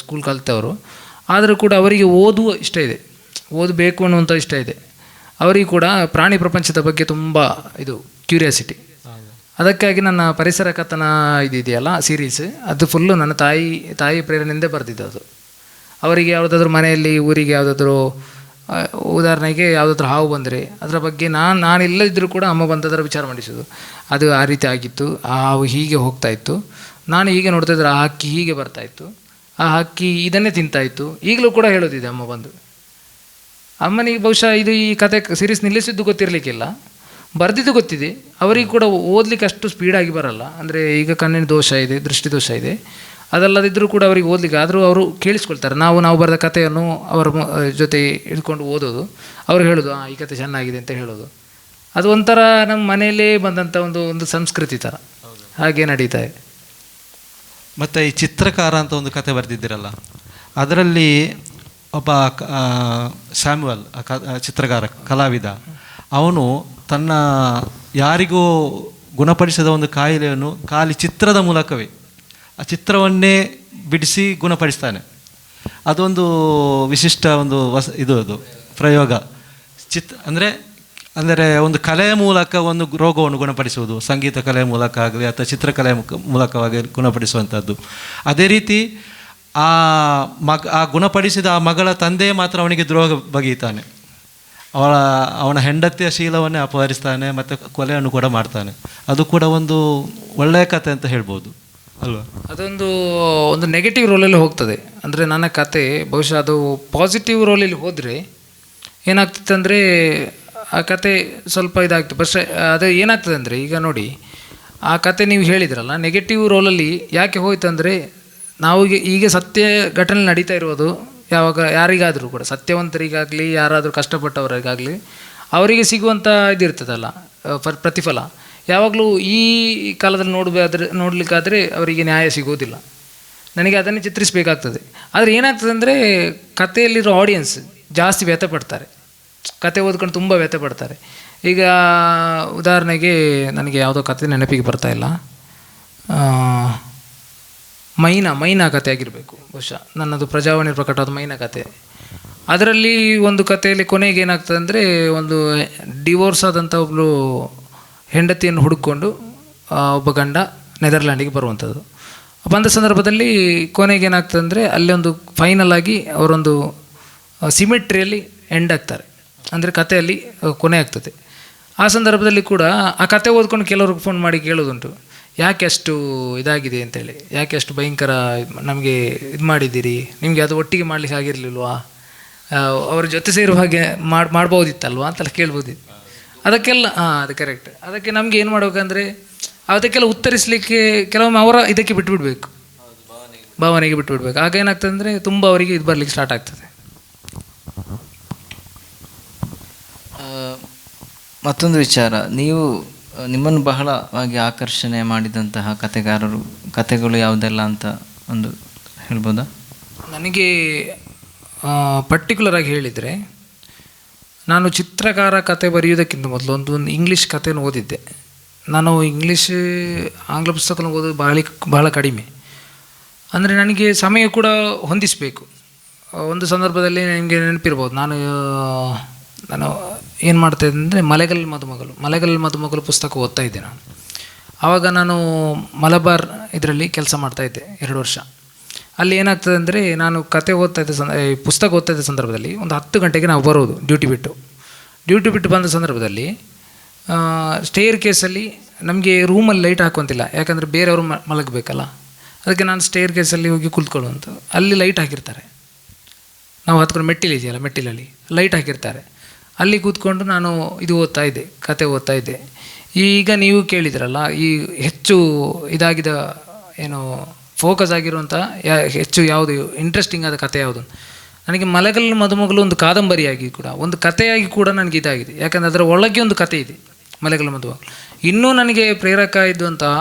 ಸ್ಕೂಲ್ ಕಲಿತವರು. ಆದರೂ ಕೂಡ ಅವರಿಗೆ ಓದುವ ಇಷ್ಟ ಇದೆ, ಓದಬೇಕು ಅನ್ನುವಂಥ ಇಷ್ಟ ಇದೆ. ಅವರಿಗೆ ಕೂಡ ಪ್ರಾಣಿ ಪ್ರಪಂಚದ ಬಗ್ಗೆ ತುಂಬ ಕ್ಯೂರಿಯಾಸಿಟಿ. ಅದಕ್ಕಾಗಿ ನನ್ನ ಪರಿಸರ ಕಥನ ಇದೆಯಲ್ಲ ಸೀರೀಸ್, ಅದು ಫುಲ್ಲು ನನ್ನ ತಾಯಿ ಪ್ರೇರಣೆಯಿಂದ ಬರೆದಿದ್ದು. ಅದು ಅವರಿಗೆ ಯಾವುದಾದ್ರೂ ಮನೆಯಲ್ಲಿ ಊರಿಗೆ ಯಾವುದಾದ್ರೂ ಉದಾಹರಣೆಗೆ ಯಾವುದಾದ್ರೂ ಹಾವು ಬಂದರೆ ಅದರ ಬಗ್ಗೆ ನಾನಿಲ್ಲದಿದ್ದರೂ ಕೂಡ ಅಮ್ಮ ಬಂದದರ ವಿಚಾರ ಮಾಡಿಸೋದು. ಅದು ಆ ರೀತಿ ಆಗಿತ್ತು, ಆ ಹಾವು ಹೀಗೆ ಹೋಗ್ತಾಯಿತ್ತು, ನಾನು ಹೀಗೆ ನೋಡ್ತಾ ಇದ್ದರೆ ಆ ಹಕ್ಕಿ ಹೀಗೆ ಬರ್ತಾಯಿತ್ತು, ಆ ಹಕ್ಕಿ ಇದನ್ನೇ ತಿಂತಾಯಿತ್ತು. ಈಗಲೂ ಕೂಡ ಹೇಳೋದಿದೆ ಅಮ್ಮ ಬಂದು. ಅಮ್ಮನಿಗೆ ಬಹುಶಃ ಈ ಕತೆ ಸೀರೀಸ್ ನಿಲ್ಲಿಸಿದ್ದು ಗೊತ್ತಿರಲಿಕ್ಕಿಲ್ಲ, ಬರೆದಿದ್ದು ಗೊತ್ತಿದೆ. ಅವರಿಗೆ ಕೂಡ ಓದಲಿಕ್ಕೆ ಅಷ್ಟು ಸ್ಪೀಡಾಗಿ ಬರಲ್ಲ. ಅಂದರೆ ಈಗ ಕಣ್ಣಿನ ದೋಷ ಇದೆ, ದೃಷ್ಟಿ ದೋಷ ಇದೆ. ಅದಲ್ಲದಿದ್ದರೂ ಕೂಡ ಅವರಿಗೆ ಓದಲಿಕ್ಕೆ, ಆದರೂ ಅವರು ಕೇಳಿಸ್ಕೊಳ್ತಾರೆ. ನಾವು ಬರೆದ ಕಥೆಯನ್ನು ಅವರ ಜೊತೆ ಹಿಡ್ಕೊಂಡು ಓದೋದು, ಅವರು ಹೇಳೋದು ಈ ಕತೆ ಚೆನ್ನಾಗಿದೆ ಅಂತ ಹೇಳೋದು. ಅದು ಒಂಥರ ನಮ್ಮ ಮನೆಯಲ್ಲೇ ಬಂದಂಥ ಒಂದು ಸಂಸ್ಕೃತಿ ಥರ ಹಾಗೆ ನಡೀತಾ ಇದೆ. ಮತ್ತು ಈ ಚಿತ್ರಕಾರ ಅಂತ ಒಂದು ಕತೆ ಬರೆದಿದ್ದೀರಲ್ಲ, ಅದರಲ್ಲಿ ಒಬ್ಬ ಸ್ಯಾಮ್ಯುವಲ್ ಚಿತ್ರಕಾರ ಕಲಾವಿದ, ಅವನು ತನ್ನ ಯಾರಿಗೂ ಗುಣಪಡಿಸದ ಒಂದು ಕಾಯಿಲೆಯನ್ನು ಖಾಲಿ ಚಿತ್ರದ ಮೂಲಕವೇ ಆ ಚಿತ್ರವನ್ನೇ ಬಿಡಿಸಿ ಗುಣಪಡಿಸ್ತಾನೆ. ಅದೊಂದು ವಿಶಿಷ್ಟ ಒಂದು ಅದು ಪ್ರಯೋಗ. ಅಂದರೆ ಒಂದು ಕಲೆಯ ಮೂಲಕ ಒಂದು ರೋಗವನ್ನು ಗುಣಪಡಿಸುವುದು, ಸಂಗೀತ ಕಲೆಯ ಮೂಲಕ ಆಗಲಿ ಅಥವಾ ಚಿತ್ರಕಲೆಯ ಮೂಲಕವಾಗಿ ಗುಣಪಡಿಸುವಂಥದ್ದು. ಅದೇ ರೀತಿ ಆ ಗುಣಪಡಿಸಿದ ಆ ಮಗಳ ತಂದೆ ಮಾತ್ರ ಅವನಿಗೆ ದ್ರೋಹ ಬಗೆಯುತ್ತಾನೆ. ಅವನ ಹೆಂಡತಿಯ ಶೀಲವನ್ನೇ ಅಪಹರಿಸ್ತಾನೆ ಮತ್ತು ಕೊಲೆಯನ್ನು ಕೂಡ ಮಾಡ್ತಾನೆ. ಅದು ಕೂಡ ಒಂದು ಒಳ್ಳೆಯ ಕತೆ ಅಂತ ಹೇಳ್ಬೋದು ಅಲ್ವಾ? ಅದೊಂದು ನೆಗೆಟಿವ್ ರೋಲಲ್ಲಿ ಹೋಗ್ತದೆ. ಅಂದರೆ ನನ್ನ ಕತೆ ಬಹುಶಃ ಅದು ಪಾಸಿಟಿವ್ ರೋಲಲ್ಲಿ ಹೋದರೆ ಏನಾಗ್ತಿತ್ತು ಅಂದರೆ ಆ ಕತೆ ಸ್ವಲ್ಪ ಇದಾಗ್ತದೆ. ಬಸ್ ಅದು ಏನಾಗ್ತದೆ ಅಂದರೆ, ಈಗ ನೋಡಿ ಆ ಕತೆ ನೀವು ಹೇಳಿದ್ರಲ್ಲ, ನೆಗೆಟಿವ್ ರೋಲಲ್ಲಿ ಯಾಕೆ ಹೋಯ್ತು ಅಂದರೆ, ನಾವು ಈಗ ಸತ್ಯ ಘಟನೆ ನಡೀತಾ ಇರೋದು ಯಾವಾಗ ಯಾರಿಗಾದರೂ ಕೂಡ ಸತ್ಯವಂತರಿಗಾಗಲಿ ಯಾರಾದರೂ ಕಷ್ಟಪಟ್ಟವರಿಗಾಗಲಿ ಅವರಿಗೆ ಸಿಗುವಂಥ ಇದಿರ್ತದಲ್ಲ ಪ್ರತಿಫಲ ಯಾವಾಗಲೂ ಈ ಕಾಲದಲ್ಲಿ ನೋಡಲಿಕ್ಕಾದರೆ ಅವರಿಗೆ ನ್ಯಾಯ ಸಿಗೋದಿಲ್ಲ. ನನಗೆ ಅದನ್ನೇ ಚಿತ್ರಿಸಬೇಕಾಗ್ತದೆ. ಆದರೆ ಏನಾಗ್ತದೆ ಅಂದರೆ ಕಥೆಯಲ್ಲಿರೋ ಆಡಿಯನ್ಸ್ ಜಾಸ್ತಿ ವ್ಯಥೆ ಪಡ್ತಾರೆ, ಕತೆ ಓದ್ಕೊಂಡು ತುಂಬ ವ್ಯಥೆ ಪಡ್ತಾರೆ. ಈಗ ಉದಾಹರಣೆಗೆ ನನಗೆ ಯಾವುದೋ ಕತೆ ನೆನಪಿಗೆ ಬರ್ತಾಯಿಲ್ಲ, ಮೈನಾ ಕತೆ ಆಗಿರಬೇಕು ಬಹುಶಃ, ನನ್ನದು ಪ್ರಜಾವಾಣಿ ಪ್ರಕಟವಾದ ಮೈನಾ ಕತೆ. ಅದರಲ್ಲಿ ಒಂದು ಕಥೆಯಲ್ಲಿ ಕೊನೆಗೆ ಏನಾಗ್ತದೆ ಅಂದರೆ ಒಂದು ಡಿವೋರ್ಸ್ ಆದಂಥ ಒಬ್ಬಳು ಹೆಂಡತಿಯನ್ನು ಹುಡುಕೊಂಡು ಒಬ್ಬ ಗಂಡ ನೆದರ್ಲ್ಯಾಂಡಿಗೆ ಬರುವಂಥದ್ದು. ಬಂದ ಸಂದರ್ಭದಲ್ಲಿ ಕೊನೆಗೆ ಏನಾಗ್ತದೆ ಅಂದರೆ ಅಲ್ಲಿ ಒಂದು ಫೈನಲ್ ಆಗಿ ಅವರೊಂದು ಸಿಮೆಟ್ರಿಯಲ್ಲಿ ಎಂಡ್ ಆಗ್ತಾರೆ, ಅಂದರೆ ಕಥೆಯಲ್ಲಿ ಕೊನೆ ಆಗ್ತದೆ. ಆ ಸಂದರ್ಭದಲ್ಲಿ ಕೂಡ ಆ ಕತೆ ಓದ್ಕೊಂಡು ಕೆಲವ್ರಿಗೆ ಫೋನ್ ಮಾಡಿ ಕೇಳೋದುಂಟು, ಯಾಕೆ ಅಷ್ಟು ಇದಾಗಿದೆ ಅಂತೇಳಿ, ಯಾಕೆ ಅಷ್ಟು ಭಯಂಕರ ನಮಗೆ ಇದು ಮಾಡಿದ್ದೀರಿ, ನಿಮಗೆ ಅದು ಒಟ್ಟಿಗೆ ಮಾಡಲಿಕ್ಕೆ ಆಗಿರಲಿಲ್ವಾ, ಅವ್ರ ಜೊತೆ ಸೇರುವ ಹಾಗೆ ಮಾಡ್ಬೋದಿತ್ತಲ್ವಾ ಅಂತೆಲ್ಲ ಕೇಳ್ಬೋದಿತ್ತು. ಅದಕ್ಕೆಲ್ಲ ಅದು ಕರೆಕ್ಟ್. ಅದಕ್ಕೆ ನಮಗೆ ಏನು ಮಾಡಬೇಕಂದ್ರೆ ಅದಕ್ಕೆಲ್ಲ ಉತ್ತರಿಸಲಿಕ್ಕೆ ಕೆಲವೊಮ್ಮೆ ಅವರ ಇದಕ್ಕೆ ಬಿಟ್ಟುಬಿಡ್ಬೇಕು, ಭಾವನೆಗೆ ಬಿಟ್ಟುಬಿಡ್ಬೇಕು. ಆಗ ಏನಾಗ್ತದೆ ಅಂದರೆ ತುಂಬ ಅವರಿಗೆ ಇದು ಬರಲಿಕ್ಕೆ ಸ್ಟಾರ್ಟ್ ಆಗ್ತದೆ. ಮತ್ತೊಂದು ವಿಚಾರ, ನಿಮ್ಮನ್ನು ಬಹಳವಾಗಿ ಆಕರ್ಷಣೆ ಮಾಡಿದಂತಹ ಕತೆಗಳು ಯಾವುದೆಲ್ಲ ಅಂತ ಒಂದು ಹೇಳ್ಬೋದಾ? ನನಗೆ ಪರ್ಟಿಕ್ಯುಲರ್ ಆಗಿ ಹೇಳಿದರೆ, ನಾನು ಚಿತ್ರಕಾರ ಕತೆ ಬರೆಯೋದಕ್ಕಿಂತ ಮೊದಲು ಒಂದು ಇಂಗ್ಲೀಷ್ ಕಥೆಯನ್ನು ಓದಿದ್ದೆ. ನಾನು ಆಂಗ್ಲ ಪುಸ್ತಕನ ಓದೋದು ಬಹಳ ಕಡಿಮೆ. ಅಂದರೆ ನನಗೆ ಸಮಯ ಕೂಡ ಹೊಂದಿಸಬೇಕು. ಒಂದು ಸಂದರ್ಭದಲ್ಲಿ ನಿಮಗೆ ನೆನಪಿರ್ಬೋದು, ನಾನು ಏನು ಮಾಡ್ತಾಯಿದ್ದೆ ಅಂದರೆ ಮಲೆಗಲ್ ಮದುಮಗಳು ಪುಸ್ತಕ ಓದ್ತಾ ಇದ್ದೆ ನಾನು. ಆವಾಗ ನಾನು ಮಲಬಾರ್ ಇದರಲ್ಲಿ ಕೆಲಸ ಮಾಡ್ತಾಯಿದ್ದೆ 2 ವರ್ಷ. ಅಲ್ಲಿ ಏನಾಗ್ತದೆ ಅಂದರೆ ನಾನು ಕತೆ ಪುಸ್ತಕ ಓದ್ತಾ ಇದ್ದ ಸಂದರ್ಭದಲ್ಲಿ ಒಂದು 10 ಗಂಟೆಗೆ ನಾವು ಬರೋದು ಡ್ಯೂಟಿ ಬಿಟ್ಟು ಬಂದ ಸಂದರ್ಭದಲ್ಲಿ ಸ್ಟೇರ್ ಕೇಸಲ್ಲಿ ನಮಗೆ ರೂಮಲ್ಲಿ ಲೈಟ್ ಹಾಕುವಂತಿಲ್ಲ, ಯಾಕಂದರೆ ಬೇರೆಯವರು ಮಲಗಬೇಕಲ್ಲ. ಅದಕ್ಕೆ ನಾನು ಸ್ಟೇರ್ ಕೇಸಲ್ಲಿ ಹೋಗಿ ಕುಳಿತುಕೊಳ್ಳುವಂಥ, ಅಲ್ಲಿ ಲೈಟ್ ಹಾಕಿರ್ತಾರೆ, ನಾವು ಹತ್ಕೊಂಡು ಮೆಟ್ಟಿಲಲ್ಲಿ ಲೈಟ್ ಹಾಕಿರ್ತಾರೆ. ಅಲ್ಲಿ ಕೂತ್ಕೊಂಡು ನಾನು ಕತೆ ಓದ್ತಾ ಇದ್ದೆ. ಈಗ ನೀವು ಕೇಳಿದ್ರಲ್ಲ, ಈ ಹೆಚ್ಚು ಇದಾಗಿದ ಏನು ಫೋಕಸ್ ಆಗಿರುವಂಥ ಹೆಚ್ಚು ಯಾವುದು ಇಂಟ್ರೆಸ್ಟಿಂಗ್ ಆದ ಕತೆ ಯಾವುದು, ನನಗೆ ಮಲೆಗಲ್ ಮದುಮಗಳು ಒಂದು ಕಾದಂಬರಿಯಾಗಿ ಕೂಡ ಒಂದು ಕಥೆಯಾಗಿ ಕೂಡ ನನಗೆ ಇದಾಗಿದೆ. ಯಾಕಂದರೆ ಅದರ ಒಳಗೆ ಒಂದು ಕತೆ ಇದೆ ಮಲೆಗಲ್ ಮದುಮಗಳು. ಇನ್ನೂ ನನಗೆ ಪ್ರೇರಕ ಇದ್ದಂತಹ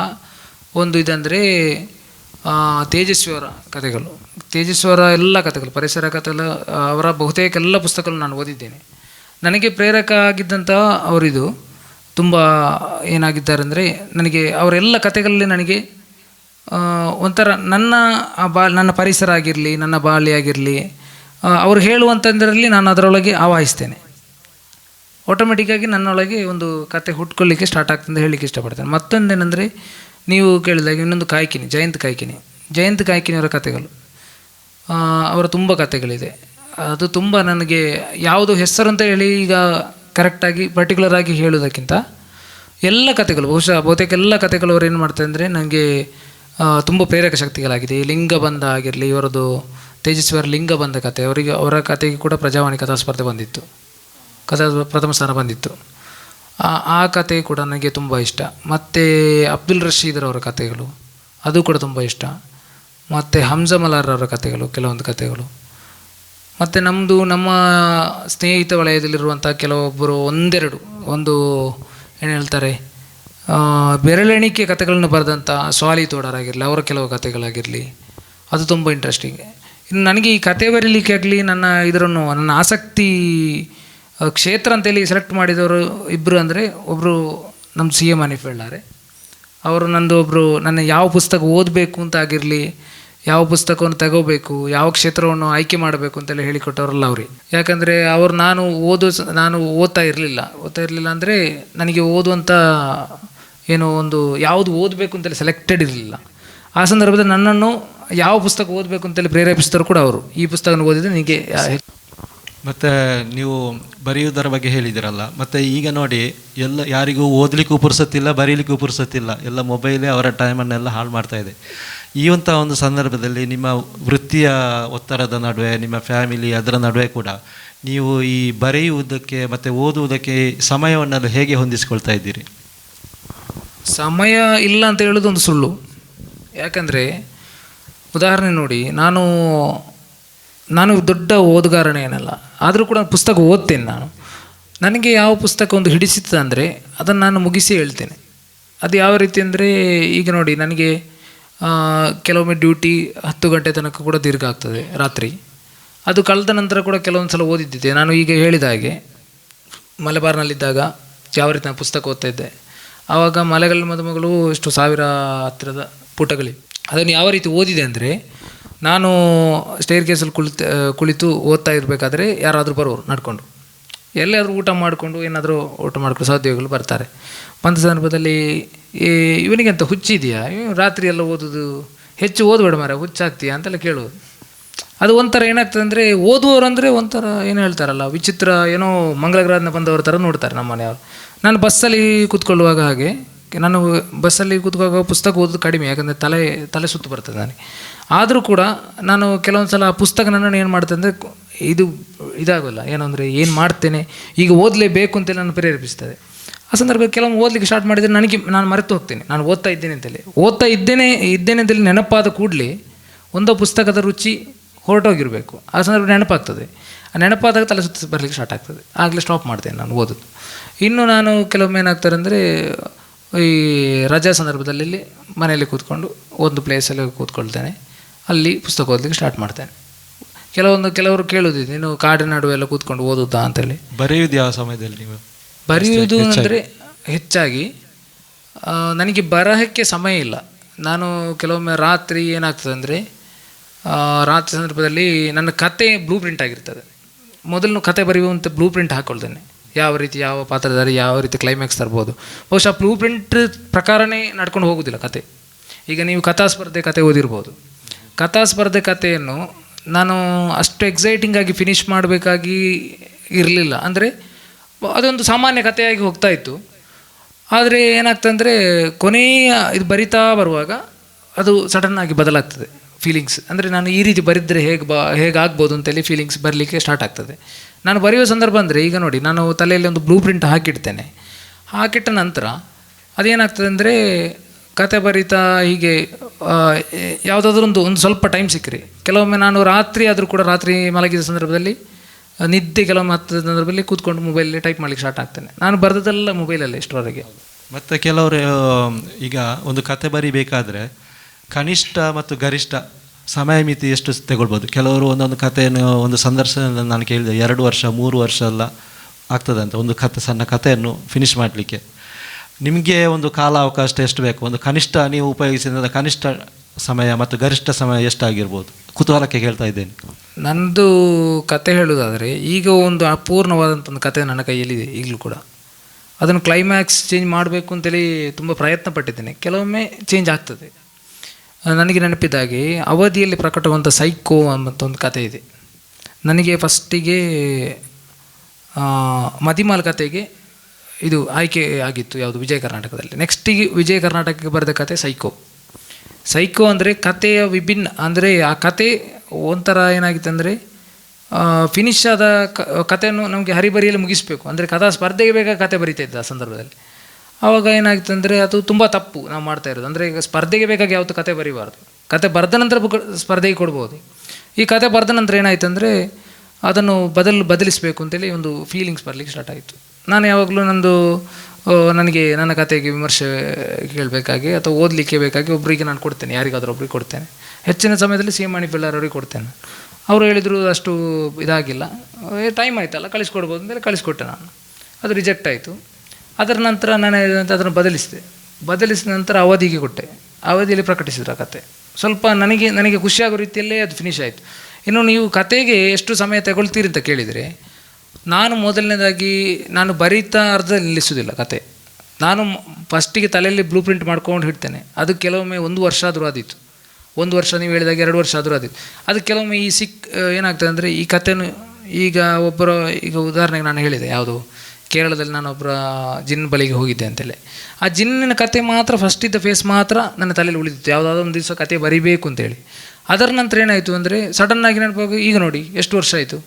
ಒಂದು ಇದಂದರೆ ತೇಜಸ್ವಿಯವರ ಕಥೆಗಳು. ತೇಜಸ್ವಿಯವರ ಎಲ್ಲ ಕಥೆಗಳು, ಪರಿಸರ ಕಥೆಗಳು, ಅವರ ಬಹುತೇಕ ಎಲ್ಲ ಪುಸ್ತಕಗಳು ನಾನು ಓದಿದ್ದೇನೆ. ನನಗೆ ಪ್ರೇರಕ ಆಗಿದ್ದಂಥ ಅವರಿದು ತುಂಬ ಏನಾಗಿದ್ದಾರೆ ಅಂದರೆ, ನನಗೆ ಅವರೆಲ್ಲ ಕಥೆಗಳಲ್ಲಿ ನನಗೆ ಒಂಥರ ನನ್ನ ಪರಿಸರ ಆಗಿರಲಿ, ನನ್ನ ಬಾಲ್ಯ ಆಗಿರಲಿ, ಅವರು ಹೇಳುವಂಥದ್ರಲ್ಲಿ ನಾನು ಅದರೊಳಗೆ ಆವಾಹಿಸ್ತೇನೆ. ಆಟೋಮೆಟಿಕ್ಕಾಗಿ ನನ್ನೊಳಗೆ ಒಂದು ಕತೆ ಹುಟ್ಕೊಳ್ಳಿಕ್ಕೆ ಸ್ಟಾರ್ಟ್ ಆಗ್ತದೆ ಹೇಳಲಿಕ್ಕೆ ಇಷ್ಟಪಡ್ತೇನೆ. ಮತ್ತೊಂದೇನೆಂದರೆ, ನೀವು ಕೇಳಿದಾಗ ಇನ್ನೊಂದು ಜಯಂತ್ ಕಾಯ್ಕಿನಿಯವರ ಕಥೆಗಳು, ಅವರ ತುಂಬ ಕಥೆಗಳಿದೆ. ಅದು ತುಂಬ ನನಗೆ ಯಾವುದು ಹೆಸರು ಅಂತ ಹೇಳಿ ಈಗ ಕರೆಕ್ಟಾಗಿ ಪರ್ಟಿಕ್ಯುಲರ್ ಆಗಿ ಹೇಳೋದಕ್ಕಿಂತ ಎಲ್ಲ ಕಥೆಗಳು, ಬಹುತೇಕ ಎಲ್ಲ ಕಥೆಗಳು ಅವರು ಏನು ಮಾಡ್ತಾರೆ ಅಂದರೆ ನನಗೆ ತುಂಬ ಪ್ರೇರಕ ಶಕ್ತಿಗಳಾಗಿದೆ. ಲಿಂಗಬಂಧ ಆಗಿರಲಿ, ಇವರದು ತೇಜಸ್ವಿಯವರ ಲಿಂಗಬಂಧ ಕಥೆ, ಅವರ ಕಥೆಗೆ ಕೂಡ ಪ್ರಜಾವಾಣಿ ಕಥಾ ಸ್ಪರ್ಧೆ ಬಂದಿತ್ತು, ಪ್ರಥಮ ಸ್ಥಾನ ಬಂದಿತ್ತು. ಆ ಕತೆ ಕೂಡ ನನಗೆ ತುಂಬ ಇಷ್ಟ. ಮತ್ತು ಅಬ್ದುಲ್ ರಶೀದರ್ ಅವರ ಕಥೆಗಳು ಅದು ಕೂಡ ತುಂಬ ಇಷ್ಟ. ಮತ್ತು ಹಂಸ ಮಲಾರವರ ಕಥೆಗಳು, ಕೆಲವೊಂದು ಕಥೆಗಳು. ಮತ್ತು ನಮ್ಮ ಸ್ನೇಹಿತ ವಲಯದಲ್ಲಿರುವಂಥ ಕೆಲವೊಬ್ಬರು ಒಂದು ಏನು ಹೇಳ್ತಾರೆ, ಬೆರಳೆಣಿಕೆ ಕಥೆಗಳನ್ನು ಬರೆದಂಥ ಸ್ವಾಲಿ ತೋಡರಾಗಿರಲಿ, ಅವರ ಕೆಲವು ಕಥೆಗಳಾಗಿರಲಿ, ಅದು ತುಂಬ ಇಂಟ್ರೆಸ್ಟಿಂಗ್. ಇನ್ನು ನನಗೆ ಈ ಕತೆ ಬರೀಲಿಕ್ಕೆ ಆಗಲಿ ನನ್ನ ಆಸಕ್ತಿ ಕ್ಷೇತ್ರ ಅಂತೇಳಿ ಸೆಲೆಕ್ಟ್ ಮಾಡಿದವರು ಇಬ್ಬರು ಅಂದರೆ, ಒಬ್ಬರು ನಮ್ಮ CM ಹನೀಫ್ ಹೇಳಾರೆ ಅವರು, ನನ್ನ ಯಾವ ಪುಸ್ತಕ ಓದಬೇಕು ಅಂತ ಆಗಿರಲಿ, ಯಾವ ಪುಸ್ತಕವನ್ನು ತಗೋಬೇಕು, ಯಾವ ಕ್ಷೇತ್ರವನ್ನು ಆಯ್ಕೆ ಮಾಡಬೇಕು ಅಂತೆಲ್ಲ ಹೇಳಿಕೊಟ್ಟವರಲ್ಲ ಅವ್ರಿಗೆ. ಯಾಕಂದರೆ ನಾನು ಓದ್ತಾ ಇರಲಿಲ್ಲ ಅಂದರೆ ನನಗೆ ಓದುವಂಥ ಏನೋ ಒಂದು ಯಾವುದು ಓದಬೇಕು ಅಂತೇಳಿ ಸೆಲೆಕ್ಟೆಡ್ ಇರಲಿಲ್ಲ. ಆ ಸಂದರ್ಭದಲ್ಲಿ ನನ್ನನ್ನು ಯಾವ ಪುಸ್ತಕ ಓದಬೇಕು ಅಂತೇಳಿ ಪ್ರೇರೇಪಿಸಿದವರು ಕೂಡ ಅವರು. ಈ ಪುಸ್ತಕನ ಓದಿದರೆ ನನಗೆ. ಮತ್ತು ನೀವು ಬರೆಯುವುದರ ಬಗ್ಗೆ ಹೇಳಿದಿರಲ್ಲ, ಮತ್ತು ಈಗ ನೋಡಿ ಯಾರಿಗೂ ಓದಲಿಕ್ಕೂ ಪುರ್ಸತ್ತಿಲ್ಲ, ಬರೀಲಿಕ್ಕೂ ಪುರ್ಸತ್ತಿಲ್ಲ, ಎಲ್ಲ ಮೊಬೈಲೇ ಅವರ ಟೈಮನ್ನೆಲ್ಲ ಹಾಳು ಮಾಡ್ತಾ ಇದೆ. ಈ ಒಂದು ಸಂದರ್ಭದಲ್ಲಿ ನಿಮ್ಮ ವೃತ್ತಿಯ ಒತ್ತಡದ ನಡುವೆ, ನಿಮ್ಮ ಫ್ಯಾಮಿಲಿ ಅದರ ನಡುವೆ ಕೂಡ ನೀವು ಈ ಬರೆಯುವುದಕ್ಕೆ ಮತ್ತು ಓದುವುದಕ್ಕೆ ಸಮಯವನ್ನೆಲ್ಲ ಹೇಗೆ ಹೊಂದಿಸ್ಕೊಳ್ತಾ ಇದ್ದೀರಿ? ಸಮಯ ಇಲ್ಲ ಅಂತ ಹೇಳೋದು ಒಂದು ಸುಳ್ಳು. ಯಾಕಂದರೆ ಉದಾಹರಣೆ ನೋಡಿ, ನಾನು ದೊಡ್ಡ ಓದುಗಾರನೇ ಏನಲ್ಲ, ಆದರೂ ಕೂಡ ಪುಸ್ತಕ ಓದ್ತೇನೆ ನಾನು. ನನಗೆ ಯಾವ ಪುಸ್ತಕ ಒಂದು ಹಿಡಿಸಿತ್ತು ಅಂದರೆ ಅದನ್ನು ನಾನು ಮುಗಿಸಿ ಹೇಳ್ತೇನೆ. ಅದು ಯಾವ ರೀತಿ ಅಂದರೆ, ಈಗ ನೋಡಿ ನನಗೆ ಕೆಲವೊಮ್ಮೆ ಡ್ಯೂಟಿ 10 ಗಂಟೆ ತನಕ ಕೂಡ ದೀರ್ಘ ಆಗ್ತದೆ ರಾತ್ರಿ. ಅದು ಕಳೆದ ನಂತರ ಕೂಡ ಕೆಲವೊಂದು ಸಲ ಓದಿದ್ದಿದ್ದೆ. ನಾನು ಈಗ ಹೇಳಿದ ಹಾಗೆ ಮಲಬಾರ್ನಲ್ಲಿದ್ದಾಗ ಯಾವ ರೀತಿ ನಾನು ಪುಸ್ತಕ ಓದ್ತಾ ಇದ್ದೆ, ಆವಾಗ ಮಲೆಗಳ ಮದುಮಗಳು ಎಷ್ಟು 1000 ಹತ್ತಿರದ ಪುಟಗಳಿವೆ. ಅದನ್ನು ಯಾವ ರೀತಿ ಓದಿದೆ ಅಂದರೆ, ನಾನು ಸ್ಟೇರ್ ಕೇಸಲ್ಲಿ ಕುಳಿತು ಓದ್ತಾ ಇರಬೇಕಾದ್ರೆ ಯಾರಾದರೂ ಬರೋರು ನಡ್ಕೊಂಡು, ಎಲ್ಲಾದರೂ ಊಟ ಮಾಡಿಕೊಂಡು ಏನಾದರೂ ಊಟ ಮಾಡ್ಕೊಂಡು ಸಹೋದ್ಯೋಗಿಗಳು ಬರ್ತಾರೆ. ಬಂದ ಸಂದರ್ಭದಲ್ಲಿ ಇವನಿಗೆಂತ ಹುಚ್ಚಿದೆಯಾ, ರಾತ್ರಿ ಎಲ್ಲ ಓದೋದು, ಹೆಚ್ಚು ಓದಬೇಡ ಮಾರ, ಹುಚ್ಚಾಗ್ತೀಯಾ ಅಂತೆಲ್ಲ ಕೇಳೋದು. ಅದು ಒಂಥರ ಏನಾಗ್ತದೆ ಅಂದರೆ, ಓದುವವರು ಅಂದರೆ ಒಂಥರ ಏನು ಹೇಳ್ತಾರಲ್ಲ, ವಿಚಿತ್ರ, ಏನೋ ಮಂಗಳಗ್ರಹದಿಂದ ಬಂದವ್ರ ಥರ ನೋಡ್ತಾರೆ ನಮ್ಮ ಮನೆಯವರು. ನಾನು ಬಸ್ಸಲ್ಲಿ ಕೂತ್ಕೊಳ್ಳುವಾಗ ಹಾಗೆ, ನಾನು ಬಸ್ಸಲ್ಲಿ ಕೂತ್ಕೊಳ್ಳುವಾಗ ಪುಸ್ತಕ ಓದೋದು ಕಡಿಮೆ, ಯಾಕಂದರೆ ತಲೆ ಸುತ್ತು ಬರ್ತದೆ ನನಗೆ. ಆದರೂ ಕೂಡ ನಾನು ಕೆಲವೊಂದು ಸಲ ಆ ಪುಸ್ತಕ ನನ್ನನ್ನು ಏನು ಮಾಡ್ತೇನೆ ಅಂದರೆ, ಇದಾಗೋಲ್ಲ ಏನು ಅಂದರೆ, ಏನು ಮಾಡ್ತೇನೆ ಈಗ ಓದಲೇಬೇಕು ಅಂತೇಳಿ ನಾನು ಪ್ರೇರೇಪಿಸ್ತದೆ. ಆ ಸಂದರ್ಭದಲ್ಲಿ ಕೆಲವೊಮ್ಮೆ ಓದಲಿಕ್ಕೆ ಸ್ಟಾರ್ಟ್ ಮಾಡಿದರೆ ನಾನು ಮರೆತು ಹೋಗ್ತೇನೆ, ನಾನು ಓದ್ತಾ ಇದ್ದೇನೆ ಅಂತೇಳಿ ನೆನಪಾದ ಕೂಡಲೇ ಒಂದೋ ಪುಸ್ತಕದ ರುಚಿ ಹೊರಟೋಗಿರಬೇಕು. ಆ ಸಂದರ್ಭ ನೆನಪಾಗ್ತದೆ. ಆ ನೆನಪಾದಾಗ ತಲೆ ಸುತ್ತ ಬರಲಿಕ್ಕೆ ಸ್ಟಾರ್ಟ್ ಆಗ್ತದೆ. ಆಗಲೇ ಸ್ಟಾಪ್ ಮಾಡ್ತೇನೆ ನಾನು ಓದೋದು. ಇನ್ನು ನಾನು ಕೆಲವೊಮ್ಮೆ ಏನಾಗ್ತಾರೆ ಅಂದರೆ, ಈ ರಜಾ ಸಂದರ್ಭದಲ್ಲಿ ಮನೆಯಲ್ಲಿ ಕೂತ್ಕೊಂಡು ಒಂದು ಪ್ಲೇಸಲ್ಲಿ ಕೂತ್ಕೊಳ್ತೇನೆ, ಅಲ್ಲಿ ಪುಸ್ತಕ ಓದಲಿಕ್ಕೆ ಸ್ಟಾರ್ಟ್ ಮಾಡ್ತೇನೆ. ಕೆಲವರು ಕೇಳೋದಿದೆ, ನೀನು ಕಾಡಿನ ನಡುವೆ ಎಲ್ಲ ಕೂತ್ಕೊಂಡು ಓದುತ್ತಾ ಅಂತೇಳಿ. ಬರೆಯುವುದು ಯಾವ ಸಮಯದಲ್ಲಿ ನೀವು? ಬರೆಯುವುದು ಅಂದರೆ ಹೆಚ್ಚಾಗಿ ನನಗೆ ಬರಹಕ್ಕೆ ಸಮಯ ಇಲ್ಲ. ನಾನು ಕೆಲವೊಮ್ಮೆ ರಾತ್ರಿ ಏನಾಗ್ತದೆ ಅಂದರೆ, ರಾತ್ರಿ ಸಂದರ್ಭದಲ್ಲಿ ನನ್ನ ಕತೆ ಬ್ಲೂ ಪ್ರಿಂಟ್ ಆಗಿರ್ತದೆ. ಮೊದಲು ಕತೆ ಬರೆಯುವಂಥ ಬ್ಲೂ ಪ್ರಿಂಟ್ ಹಾಕ್ಕೊಳ್ತೇನೆ, ಯಾವ ರೀತಿ ಯಾವ ಪಾತ್ರಧಾರಿ ಯಾವ ರೀತಿ ಕ್ಲೈಮ್ಯಾಕ್ಸ್ ತರ್ಬೋದು. ಬಹುಶಃ ಬ್ಲೂ ಪ್ರಿಂಟ್ ಪ್ರಕಾರನೇ ನಡ್ಕೊಂಡು ಹೋಗೋದಿಲ್ಲ ಕತೆ. ಈಗ ನೀವು ಕಥಾಸ್ಪರ್ಧೆ ಕತೆ ಓದಿರ್ಬೋದು. ಕಥಾಸ್ಪರ್ಧೆ ಕಥೆಯನ್ನು ನಾನು ಅಷ್ಟು ಎಕ್ಸೈಟಿಂಗಾಗಿ ಫಿನಿಷ್ ಮಾಡಬೇಕಾಗಿ ಇರಲಿಲ್ಲ. ಅಂದರೆ ಅದೊಂದು ಸಾಮಾನ್ಯ ಕಥೆಯಾಗಿ ಹೋಗ್ತಾ ಇತ್ತು. ಆದರೆ ಏನಾಗ್ತಂದರೆ, ಕೊನೆಯ ಇದು ಬರಿತಾ ಬರುವಾಗ ಅದು ಸಡನ್ನಾಗಿ ಬದಲಾಗ್ತದೆ ಫೀಲಿಂಗ್ಸ್. ಅಂದರೆ ನಾನು ಈ ರೀತಿ ಬರೆದರೆ ಹೇಗಾಗ್ಬೋದು ಅಂತೇಳಿ ಫೀಲಿಂಗ್ಸ್ ಬರಲಿಕ್ಕೆ ಸ್ಟಾರ್ಟ್ ಆಗ್ತದೆ. ನಾನು ಬರೆಯುವ ಸಂದರ್ಭ ಅಂದರೆ, ಈಗ ನೋಡಿ ನಾನು ತಲೆಯಲ್ಲಿ ಒಂದು ಬ್ಲೂ ಪ್ರಿಂಟ್ ಹಾಕಿಡ್ತೇನೆ. ಹಾಕಿಟ್ಟ ನಂತರ ಅದೇನಾಗ್ತದೆ ಅಂದರೆ, ಕತೆ ಬರಿತಾ ಹೀಗೆ ಯಾವುದಾದ್ರೂ ಒಂದು ಸ್ವಲ್ಪ ಟೈಮ್ ಸಿಕ್ಕರೆ, ಕೆಲವೊಮ್ಮೆ ನಾನು ರಾತ್ರಿ ಆದರೂ ಕೂಡ ರಾತ್ರಿ ಮಲಗಿದ ಸಂದರ್ಭದಲ್ಲಿ ನಿದ್ದೆ ಕೆಲವೊಮ್ಮೆ ಹತ್ತದ ಸಂದರ್ಭದಲ್ಲಿ ಕೂತ್ಕೊಂಡು ಮೊಬೈಲಲ್ಲಿ ಟೈಪ್ ಮಾಡಲಿಕ್ಕೆ ಸ್ಟಾರ್ಟ್ ಆಗ್ತೇನೆ. ನಾನು ಬರೆದದೆಲ್ಲ ಮೊಬೈಲಲ್ಲಿ ಇಷ್ಟರವರೆಗೆ. ಮತ್ತು ಕೆಲವರು ಈಗ ಒಂದು ಕತೆ ಬರಿಬೇಕಾದ್ರೆ ಕನಿಷ್ಠ ಮತ್ತು ಗರಿಷ್ಠ ಸಮಯ ಮಿತಿ ಎಷ್ಟು ತಗೊಳ್ಬೋದು? ಕೆಲವರು ಒಂದೊಂದು ಕಥೆಯನ್ನು ಒಂದು ಸಂದರ್ಶನದಲ್ಲಿ ನಾನು ಕೇಳಿದೆ 2 ವರ್ಷ 3 ವರ್ಷ ಎಲ್ಲ ಆಗ್ತದಂತೆ ಒಂದು ಸಣ್ಣ ಕಥೆಯನ್ನು ಫಿನಿಷ್ ಮಾಡಲಿಕ್ಕೆ. ನಿಮಗೆ ಒಂದು ಕಾಲ ಅವಕಾಶ ಎಷ್ಟು ಬೇಕು? ಒಂದು ಕನಿಷ್ಠ ನೀವು ಉಪಯೋಗಿಸಿದ ಕನಿಷ್ಠ ಸಮಯ ಮತ್ತು ಗರಿಷ್ಠ ಸಮಯ ಎಷ್ಟಾಗಿರ್ಬೋದು? ಕುತೂಹಲಕ್ಕೆ ಕೇಳ್ತಾ ಇದ್ದೇನೆ. ನನ್ನದು ಕತೆ ಹೇಳೋದಾದರೆ, ಈಗ ಒಂದು ಅಪೂರ್ಣವಾದಂಥ ಒಂದು ಕತೆ ನನ್ನ ಕೈಯಲ್ಲಿದೆ ಈಗಲೂ ಕೂಡ. ಅದನ್ನು ಕ್ಲೈಮ್ಯಾಕ್ಸ್ ಚೇಂಜ್ ಮಾಡಬೇಕು ಅಂತೇಳಿ ತುಂಬ ಪ್ರಯತ್ನ ಪಟ್ಟಿದ್ದೇನೆ. ಕೆಲವೊಮ್ಮೆ ಚೇಂಜ್ ಆಗ್ತದೆ. ನನಗೆ ನೆನಪಿದ್ದಾಗೆ ಅವಧಿಯಲ್ಲಿ ಪ್ರಕಟವಾದಂಥ ಸೈಕೋ ಅಂತ ಒಂದು ಕತೆ ಇದೆ. ನನಗೆ ಫಸ್ಟಿಗೆ ಮದಿಮಾಲ್ ಕತೆಗೆ ಇದು ಆಯ್ಕೆ ಆಗಿತ್ತು, ಯಾವುದು ವಿಜಯ ಕರ್ನಾಟಕದಲ್ಲಿ. ನೆಕ್ಸ್ಟಿಗೆ ವಿಜಯ ಕರ್ನಾಟಕಕ್ಕೆ ಬರೆದ ಕತೆ ಸೈಕೋ ಅಂದರೆ ಕಥೆಯ ವಿಭಿನ್ನ, ಅಂದರೆ ಆ ಕತೆ ಒಂಥರ ಏನಾಗಿತ್ತು ಅಂದರೆ, ಫಿನಿಶ್ ಆದ ಕಥೆಯನ್ನು ನಮಗೆ ಹರಿಬರಿಯಲ್ಲಿ ಮುಗಿಸಬೇಕು. ಅಂದರೆ ಕಥಾ ಸ್ಪರ್ಧೆಗೆ ಬೇಕಾದ ಕತೆ ಬರೀತಾ ಇದ್ದ ಆ ಸಂದರ್ಭದಲ್ಲಿ. ಆವಾಗ ಏನಾಗಿತ್ತು ಅಂದರೆ, ಅದು ತುಂಬ ತಪ್ಪು ನಾವು ಮಾಡ್ತಾ ಇರೋದು. ಅಂದರೆ ಈಗ ಸ್ಪರ್ಧೆಗೆ ಬೇಕಾಗಿ ಯಾವತ್ತು ಕತೆ ಬರೀಬಾರ್ದು. ಕತೆ ಬರೆದ ನಂತರ ಸ್ಪರ್ಧೆಗೆ ಕೊಡ್ಬೋದು. ಈ ಕತೆ ಬರೆದ ನಂತರ ಏನಾಯಿತು ಅಂದರೆ, ಅದನ್ನು ಬದಲಿಸಬೇಕು ಅಂತೇಳಿ ಒಂದು ಫೀಲಿಂಗ್ಸ್ ಬರಲಿಕ್ಕೆ ಸ್ಟಾರ್ಟ್ ಆಯಿತು. ನಾನು ಯಾವಾಗಲೂ ನನಗೆ ನನ್ನ ಕತೆಗೆ ವಿಮರ್ಶೆ ಕೇಳಬೇಕಾಗಿ ಅಥವಾ ಓದಲಿಕ್ಕೆ ಬೇಕಾಗಿ ಒಬ್ಬರಿಗೆ ನಾನು ಕೊಡ್ತೇನೆ, ಯಾರಿಗಾದ್ರೂ ಒಬ್ರಿಗೆ ಕೊಡ್ತೇನೆ. ಹೆಚ್ಚಿನ ಸಮಯದಲ್ಲಿ ಸಿ ಎಂ ಮಣಿ ಪಿಳ್ಳಾರವರಿಗೆ ಕೊಡ್ತೇನೆ. ಅವರು ಹೇಳಿದರು ಅಷ್ಟು ಇದಾಗಿಲ್ಲ, ಟೈಮ್ ಆಯ್ತಲ್ಲ ಕಳಿಸ್ಕೊಡ್ಬೋದು ಅಂತೇಳಿ ಕಳಿಸ್ಕೊಟ್ಟೆ ನಾನು. ಅದು ರಿಜೆಕ್ಟ್ ಆಯಿತು. ಅದರ ನಂತರ ನಾನು ಅದನ್ನು ಬದಲಿಸಿದ ನಂತರ ಅವಧಿಗೆ ಕೊಟ್ಟೆ. ಅವಧಿಯಲ್ಲಿ ಪ್ರಕಟಿಸಿದ್ರು ಆ ಕತೆ. ಸ್ವಲ್ಪ ನನಗೆ ಖುಷಿಯಾಗೋ ರೀತಿಯಲ್ಲೇ ಅದು ಫಿನಿಶ್ ಆಯಿತು. ಇನ್ನು ನೀವು ಕತೆಗೆ ಎಷ್ಟು ಸಮಯ ತಗೊಳ್ತೀರಿ ಅಂತ ಕೇಳಿದರೆ, ನಾನು ಮೊದಲನೇದಾಗಿ ನಾನು ಬರೀತಾ ಅರ್ಧದಲ್ಲಿ ನಿಲ್ಲಿಸೋದಿಲ್ಲ ಕತೆ. ನಾನು ಫಸ್ಟಿಗೆ ತಲೆಯಲ್ಲಿ ಬ್ಲೂ ಪ್ರಿಂಟ್ ಮಾಡ್ಕೊಂಡು ಇಡ್ತೇನೆ. ಅದು ಕೆಲವೊಮ್ಮೆ 1 ವರ್ಷ ಆದರೂ ಆದಿತ್ತು, 1 ವರ್ಷ ನೀವು ಹೇಳಿದಾಗ 2 ವರ್ಷ ಆದರೂ ಆದಿತ್ತು. ಅದು ಕೆಲವೊಮ್ಮೆ ಏನಾಗ್ತದೆ ಅಂದರೆ, ಈ ಕಥೆನೂ ಈಗ ಉದಾಹರಣೆಗೆ ನಾನು ಹೇಳಿದೆ, ಯಾವುದು ಕೇರಳದಲ್ಲಿ ನಾನು ಒಬ್ಬರ ಜಿನ್ ಬಳಿಗೆ ಹೋಗಿದ್ದೆ ಅಂತೇಳಿ. ಆ ಜಿನ್ನಿನ ಕತೆ ಮಾತ್ರ ಫಸ್ಟಿದ್ದ ಫೇಸ್ ಮಾತ್ರ ನನ್ನ ತಲೆಯಲ್ಲಿ ಉಳಿದಿತ್ತು, ಯಾವುದಾದ್ರೂ ಒಂದು ದಿವಸ ಕತೆ ಬರೀಬೇಕು ಅಂತೇಳಿ. ಅದರ ನಂತರ ಏನಾಯಿತು ಅಂದರೆ, ಸಡನ್ನಾಗಿ ನೆನಪಾಗ ಈಗ ನೋಡಿ ಎಷ್ಟು ವರ್ಷ ಆಯಿತು.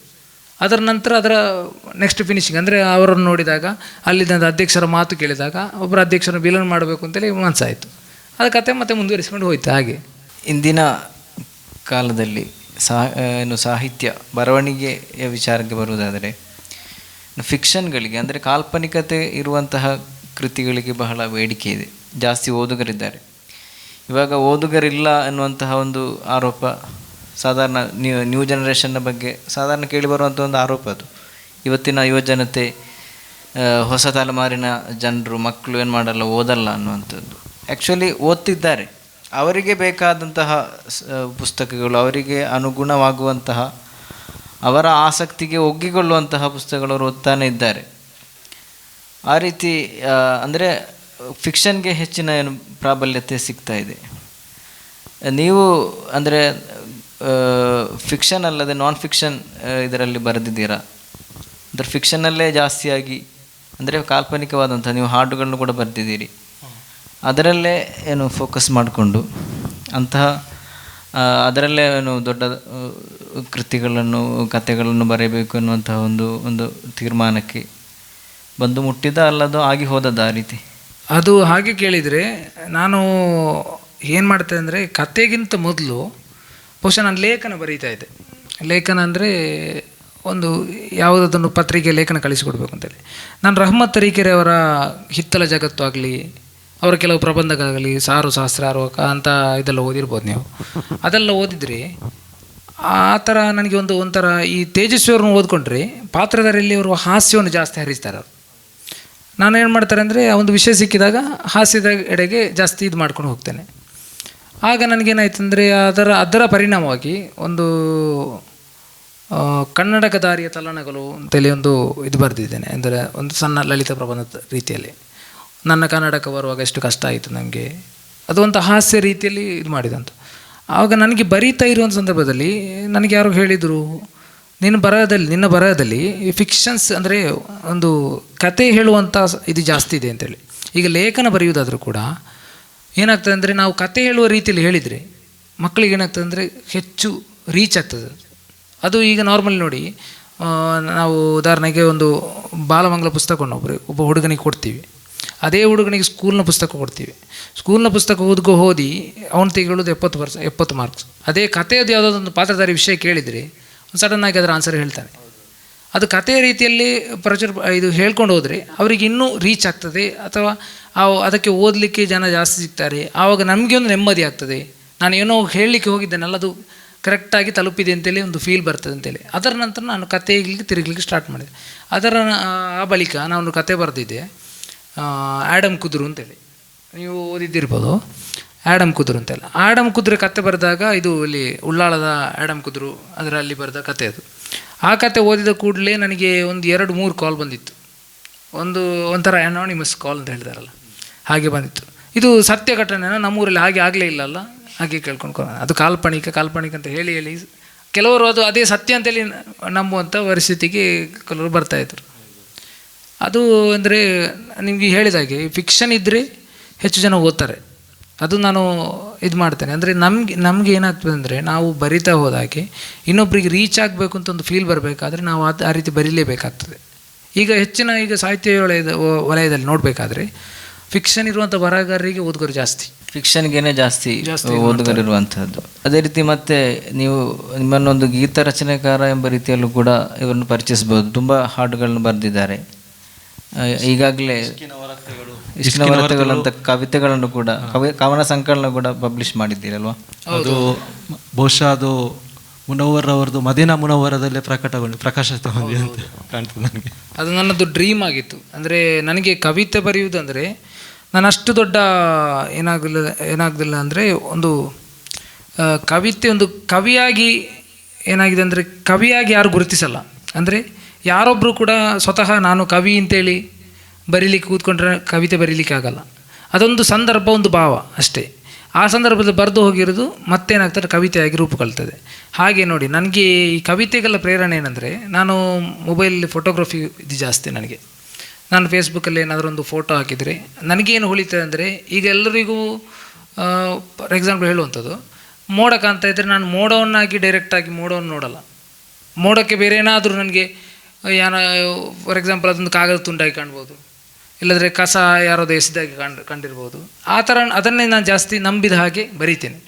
ಅದರ ನಂತರ ಅದರ ನೆಕ್ಸ್ಟ್ ಫಿನಿಶಿಂಗ್ ಅಂದರೆ ಅವರನ್ನು ನೋಡಿದಾಗ, ಅಲ್ಲಿದ್ದಂಥ ಅಧ್ಯಕ್ಷರ ಮಾತು ಕೇಳಿದಾಗ ಒಬ್ಬರ ಅಧ್ಯಕ್ಷರನ್ನು ವಿಲನ್ ಮಾಡಬೇಕು ಅಂತೇಳಿ ಮನಸ್ಸಾಯಿತು. ಅದು ಕತೆ ಮತ್ತೆ ಮುಂದುವರಿಸ್ಕೊಂಡು ಹೋಯ್ತು. ಹಾಗೆ ಇಂದಿನ ಕಾಲದಲ್ಲಿ ಸಾಹಿತ್ಯ ಬರವಣಿಗೆಯ ವಿಚಾರಕ್ಕೆ ಬರುವುದಾದರೆ ಫಿಕ್ಷನ್ಗಳಿಗೆ ಅಂದರೆ ಕಾಲ್ಪನಿಕತೆ ಇರುವಂತಹ ಕೃತಿಗಳಿಗೆ ಬಹಳ ಬೇಡಿಕೆ ಇದೆ, ಜಾಸ್ತಿ ಓದುಗರಿದ್ದಾರೆ. ಇವಾಗ ಓದುಗರಿಲ್ಲ ಅನ್ನುವಂತಹ ಒಂದು ಆರೋಪ ಸಾಧಾರಣ ನ್ಯೂ ಜನರೇಷನ್ನ ಬಗ್ಗೆ ಸಾಧಾರಣ ಕೇಳಿಬರುವಂಥ ಒಂದು ಆರೋಪ ಅದು. ಇವತ್ತಿನ ಯುವಜನತೆ, ಹೊಸ ತಲೆಮಾರಿನ ಜನರು, ಮಕ್ಕಳು ಏನು ಮಾಡಲ್ಲ, ಓದಲ್ಲ ಅನ್ನುವಂಥದ್ದು. ಆ್ಯಕ್ಚುಲಿ ಓದ್ತಿದ್ದಾರೆ, ಅವರಿಗೆ ಬೇಕಾದಂತಹ ಪುಸ್ತಕಗಳು, ಅವರಿಗೆ ಅನುಗುಣವಾಗುವಂತಹ, ಅವರ ಆಸಕ್ತಿಗೆ ಒಗ್ಗಿಕೊಳ್ಳುವಂತಹ ಪುಸ್ತಕಗಳು ಅವರು ಓದ್ತಾನೆ ಇದ್ದಾರೆ. ಆ ರೀತಿ ಅಂದರೆ ಫಿಕ್ಷನ್ಗೆ ಹೆಚ್ಚಿನ ಏನು ಪ್ರಾಬಲ್ಯತೆ ಸಿಗ್ತಾ ಇದೆ. ನೀವು ಅಂದರೆ ಫಿಕ್ಷನ್ ಅಲ್ಲದೆ ನಾನ್ ಫಿಕ್ಷನ್ ಇದರಲ್ಲಿ ಬರೆದಿದ್ದೀರಾ? ಅಂದರೆ ಫಿಕ್ಷನಲ್ಲೇ ಜಾಸ್ತಿಯಾಗಿ ಅಂದರೆ ಕಾಲ್ಪನಿಕವಾದಂಥ ನೀವು ಹಾಡುಗಳನ್ನು ಕೂಡ ಬರೆದಿದ್ದೀರಿ, ಅದರಲ್ಲೇ ಏನು ಫೋಕಸ್ ಮಾಡಿಕೊಂಡು ಅಂತಹ ಅದರಲ್ಲೇ ಏನು ದೊಡ್ಡ ಕೃತಿಗಳನ್ನು, ಕಥೆಗಳನ್ನು ಬರೆಯಬೇಕು ಎನ್ನುವಂತಹ ಒಂದು ತೀರ್ಮಾನಕ್ಕೆ ಬಂದು ಮುಟ್ಟಿದ, ಅಲ್ಲದು ಆಗಿ ಹೋದದ್ದು ಆ ರೀತಿ? ಅದು ಹಾಗೆ ಕೇಳಿದರೆ ನಾನು ಏನು ಮಾಡ್ತೆ ಅಂದರೆ, ಕತೆಗಿಂತ ಮೊದಲು ಬಹುಶಃ ನಾನು ಲೇಖನ ಬರೀತಾ ಇದ್ದೆ. ಲೇಖನ ಅಂದರೆ ಒಂದು ಯಾವುದನ್ನು ಪತ್ರಿಕೆ ಲೇಖನ ಕಳಿಸಿಕೊಡ್ಬೇಕು ಅಂತೇಳಿ. ನಾನು ರಹಮತ್ ತರೀಕೆರೆ ಅವರ ಹಿತ್ತಲ ಜಗತ್ತು ಆಗಲಿ, ಅವರ ಕೆಲವು ಪ್ರಬಂಧಗಳಾಗಲಿ, ಸಾರು ಸಹಸ್ರಾರು ಅಂತ ಇದೆಲ್ಲ ಓದಿರ್ಬೋದು ನೀವು. ಅದೆಲ್ಲ ಓದಿದರೆ ಆ ಥರ ನನಗೆ ಒಂಥರ ಈ ತೇಜಸ್ವಿಯವ್ರನ್ನ ಓದ್ಕೊಂಡ್ರೆ ಪಾತ್ರಧಾರಿಯಲ್ಲಿ ಅವರು ಹಾಸ್ಯವನ್ನು ಜಾಸ್ತಿ ಹರಿಸ್ತಾರೆ. ಅವರು ನಾನೇನು ಮಾಡ್ತಾರೆ ಅಂದರೆ, ಒಂದು ವಿಷಯ ಸಿಕ್ಕಿದಾಗ ಹಾಸ್ಯದ ಎಡೆಗೆ ಜಾಸ್ತಿ ಇದು ಮಾಡ್ಕೊಂಡು ಹೋಗ್ತೇನೆ. ಆಗ ನನಗೇನಾಯ್ತು ಅಂದರೆ, ಅದರ ಪರಿಣಾಮವಾಗಿ ಒಂದು ಕನ್ನಡಕ ದಾರಿಯ ತಲ್ಲಣಗಳು ಅಂತೇಳಿ ಒಂದು ಇದು ಬರೆದಿದ್ದೇನೆ. ಅಂದರೆ ಒಂದು ಸಣ್ಣ ಲಲಿತ ಪ್ರಬಂಧದ ರೀತಿಯಲ್ಲಿ. ನನ್ನ ಕನ್ನಡಕ ಬರುವಾಗ ಎಷ್ಟು ಕಷ್ಟ ಆಯಿತು ನನಗೆ, ಅದು ಒಂದು ಹಾಸ್ಯ ರೀತಿಯಲ್ಲಿ ಇದು ಮಾಡಿದಂತು. ಆವಾಗ ನನಗೆ ಬರೀತಾ ಇರುವಂಥ ಸಂದರ್ಭದಲ್ಲಿ ನನಗೆ ಯಾರೋ ಹೇಳಿದರು, ನಿನ್ನ ಬರಹದಲ್ಲಿ ಫಿಕ್ಷನ್ಸ್ ಅಂದರೆ ಒಂದು ಕತೆ ಹೇಳುವಂಥ ಇದು ಜಾಸ್ತಿ ಇದೆ ಅಂತೇಳಿ. ಈಗ ಲೇಖನ ಬರೆಯುವುದಾದರೂ ಕೂಡ ಏನಾಗ್ತದೆ ಅಂದರೆ, ನಾವು ಕತೆ ಹೇಳುವ ರೀತಿಯಲ್ಲಿ ಹೇಳಿದರೆ ಮಕ್ಕಳಿಗೆ ಏನಾಗ್ತದೆ ಅಂದರೆ ಹೆಚ್ಚು ರೀಚ್ ಆಗ್ತದೆ. ಅದು ಈಗ ನಾರ್ಮಲ್ ನೋಡಿ, ನಾವು ಉದಾಹರಣೆಗೆ ಒಂದು ಬಾಲಮಂಗಲ ಪುಸ್ತಕವನ್ನು ಒಬ್ಬ ಹುಡುಗನಿಗೆ ಕೊಡ್ತೀವಿ, ಅದೇ ಹುಡುಗನಿಗೆ ಸ್ಕೂಲ್ನ ಪುಸ್ತಕ ಕೊಡ್ತೀವಿ. ಸ್ಕೂಲ್ನ ಪುಸ್ತಕ ಓದಿ ಅವನು ತೆಗೆಳುವುದು 70 ಮಾರ್ಕ್ಸ್. ಅದೇ ಕಥೆಯದು ಯಾವುದಾದೊಂದು ಪಾತ್ರಧಾರಿ ವಿಷಯ ಕೇಳಿದರೆ ಸಡನ್ನಾಗಿ ಅದರ ಆನ್ಸರ್ ಹೇಳ್ತಾನೆ. ಅದು ಕಥೆಯ ರೀತಿಯಲ್ಲಿ ಇದು ಹೇಳ್ಕೊಂಡು ಹೋದರೆ ಅವರಿಗೆ ಇನ್ನೂ ರೀಚ್ ಆಗ್ತದೆ, ಅಥವಾ ಅದಕ್ಕೆ ಓದಲಿಕ್ಕೆ ಜನ ಜಾಸ್ತಿ ಸಿಗ್ತಾರೆ. ಆವಾಗ ನಮಗೆ ಒಂದು ನೆಮ್ಮದಿ ಆಗ್ತದೆ, ನಾನು ಏನೋ ಹೇಳಲಿಕ್ಕೆ ಹೋಗಿದ್ದೇನಲ್ಲ ಅದು ಕರೆಕ್ಟಾಗಿ ತಲುಪಿದೆ ಅಂತೇಳಿ ಒಂದು ಫೀಲ್ ಬರ್ತದೆ ಅಂತೇಳಿ. ಅದರ ನಂತರ ನಾನು ಕಥೆಗೆ ತಿರುಗಲಿಕ್ಕೆ ಸ್ಟಾರ್ಟ್ ಮಾಡಿದೆ. ಆ ಬಳಿಕ ನಾನು ಕತೆ ಬರೆದಿದ್ದೆ, ಆ್ಯಡಮ್ ಕುದುರು ಅಂತೇಳಿ, ನೀವು ಓದಿದ್ದಿರ್ಬೋದು. ಆ್ಯಡಮ್ ಕುದುರು ಅಂತೆಲ್ಲ, ಆ್ಯಡಮ್ ಕುದುರೆ ಕತೆ ಬರೆದಾಗ, ಇದು ಇಲ್ಲಿ ಉಳ್ಳಾಳದ ಆ್ಯಡಮ್ ಕುದುರು ಅದರಲ್ಲಿ ಬರೆದ ಕತೆ ಅದು. ಆ ಕತೆ ಓದಿದ ಕೂಡಲೇ ನನಗೆ ಒಂದು 2-3 ಕಾಲ್ ಬಂದಿತ್ತು. ಒಂಥರ ಅನಾನಿಮಸ್ ಕಾಲ್ ಅಂತ ಹೇಳ್ತಾರಲ್ಲ, ಹಾಗೆ ಬಂದಿತ್ತು. ಇದು ಸತ್ಯ ಘಟನೆನ, ನಮ್ಮೂರಲ್ಲಿ ಹಾಗೆ ಆಗಲೇ ಇಲ್ಲಲ್ಲ, ಹಾಗೆ ಕೇಳ್ಕೊಂಡು ಅದು ಕಾಲ್ಪನಿಕ ಅಂತ ಹೇಳಿ ಕೆಲವರು ಅದು ಅದೇ ಸತ್ಯ ಅಂತೇಳಿ ನಂಬುವಂಥ ಪರಿಸ್ಥಿತಿಗೆ ಕೆಲವರು ಬರ್ತಾಯಿದ್ರು. ಅದು ಅಂದರೆ ನಿಮಗೆ ಹೇಳಿದಾಗೆ ಫಿಕ್ಷನ್ ಇದ್ದರೆ ಹೆಚ್ಚು ಜನ ಓದ್ತಾರೆ. ಅದು ನಾನು ಇದು ಮಾಡ್ತೇನೆ. ಅಂದರೆ ನಮಗೆ ಏನಾಗ್ತದೆ ಅಂದರೆ, ನಾವು ಬರಿತಾ ಹೋದಾಗೆ ಇನ್ನೊಬ್ಬರಿಗೆ ರೀಚ್ ಆಗಬೇಕು ಅಂತ ಒಂದು ಫೀಲ್ ಬರಬೇಕಾದ್ರೆ ನಾವು ಆ ರೀತಿ ಬರೀಲೇಬೇಕಾಗ್ತದೆ. ಈಗ ಸಾಹಿತ್ಯ ವಲಯದಲ್ಲಿ ನೋಡಬೇಕಾದ್ರೆ ಫಿಕ್ಷನ್ ಇರುವಂಥ ಬರಹಗಾರರಿಗೆ ಓದುಗರು ಜಾಸ್ತಿ, ಫಿಕ್ಷನ್ಗೇನೆ ಜಾಸ್ತಿ ಓದುಗರಿರುವಂಥದ್ದು. ಅದೇ ರೀತಿ ಮತ್ತೆ ನೀವು ನಿಮ್ಮನ್ನೊಂದು ಗೀತ ರಚನೆಕಾರ ಎಂಬ ರೀತಿಯಲ್ಲೂ ಕೂಡ ಇವರನ್ನು ಪರಿಚಯಿಸ್ಬೋದು. ತುಂಬ ಹಾಡುಗಳನ್ನು ಬರೆದಿದ್ದಾರೆ. ಈಗಾಗಲೇ ಇಷ್ಟಿನವರತೆಗಳಂತ ಕವಿತೆಗಳನ್ನು ಕೂಡ, ಕವನ ಸಂಕಲನ ಕೂಡ ಪಬ್ಲಿಷ್ ಮಾಡಿದ್ದೀರಲ್ವಾ? ಅದು ಬಹುಶಃ ಅದು ಮುನವ್ವರ್ ಅವರದು ಮದೀನಾ ಮುನವ್ವರದಲ್ಲೇ ಪ್ರಕಾಶಿತ ಹೊಂದಿದೆ ಅಂತ ಕಾಣ್ತದೆ ನನಗೆ. ಅದು ನನ್ನದು ಡ್ರೀಮ್ ಆಗಿತ್ತು. ಅಂದರೆ ನನಗೆ ಕವಿತೆ ಬರೆಯುವುದಂದರೆ, ನಾನು ಅಷ್ಟು ದೊಡ್ಡ ಏನಾಗಲಿಲ್ಲ ಅಂದರೆ, ಒಂದು ಕವಿತೆ ಒಂದು ಕವಿಯಾಗಿ ಏನಾಗಿದೆ ಅಂದರೆ, ಕವಿಯಾಗಿ ಯಾರು ಗುರುತಿಸಲ್ಲ. ಅಂದರೆ ಯಾರೊಬ್ಬರು ಕೂಡ ಸ್ವತಃ ನಾನು ಕವಿ ಅಂತೇಳಿ ಬರೀಲಿಕ್ಕೆ ಕೂತ್ಕೊಂಡ್ರೆ ಕವಿತೆ ಬರೀಲಿಕ್ಕೆ ಆಗಲ್ಲ. ಅದೊಂದು ಸಂದರ್ಭ, ಒಂದು ಭಾವ ಅಷ್ಟೇ. ಆ ಸಂದರ್ಭದಲ್ಲಿ ಬರೆದು ಹೋಗಿರೋದು ಮತ್ತೇನಾಗ್ತದೆ, ಕವಿತೆಯಾಗಿ ರೂಪುಗೊಳ್ತದೆ. ಹಾಗೆ ನೋಡಿ, ನನಗೆ ಈ ಕವಿತೆಗೆಲ್ಲ ಪ್ರೇರಣೆ ಏನಂದರೆ, ನಾನು ಮೊಬೈಲಲ್ಲಿ ಫೋಟೋಗ್ರಫಿ ಇದು ಜಾಸ್ತಿ ನನಗೆ. ನಾನು ಫೇಸ್ಬುಕ್ಕಲ್ಲಿ ಏನಾದರೂ ಒಂದು ಫೋಟೋ ಹಾಕಿದರೆ ನನಗೇನು ಹೊಳಿತದೆ ಅಂದರೆ, ಈಗ ಎಲ್ಲರಿಗೂ ಫಾರ್ ಎಕ್ಸಾಂಪಲ್ ಹೇಳುವಂಥದ್ದು, ಮೋಡ ಕಾಣ್ತಾ ಇದ್ದರೆ ನಾನು ಮೋಡವನ್ನಾಗಿ ಡೈರೆಕ್ಟಾಗಿ ಮೋಡವನ್ನು ನೋಡಲ್ಲ. ಮೋಡಕ್ಕೆ ಬೇರೆ ಏನಾದರೂ ನನಗೆ ಫಾರ್ ಎಕ್ಸಾಂಪಲ್ ಅದೊಂದು ಕಾಗದ ತುಂಡಾಗಿ ಕಾಣ್ಬೋದು, ಇಲ್ಲದ್ರೆ ಕಸ ಯಾರೋದು ಎಸೆದಾಗಿ ಕಂಡಿರ್ಬೋದು. ಆ ಥರ ಅದನ್ನೇ ನಾನು ಜಾಸ್ತಿ ನಂಬಿದ ಹಾಗೆ ಬರೀತೇನೆ.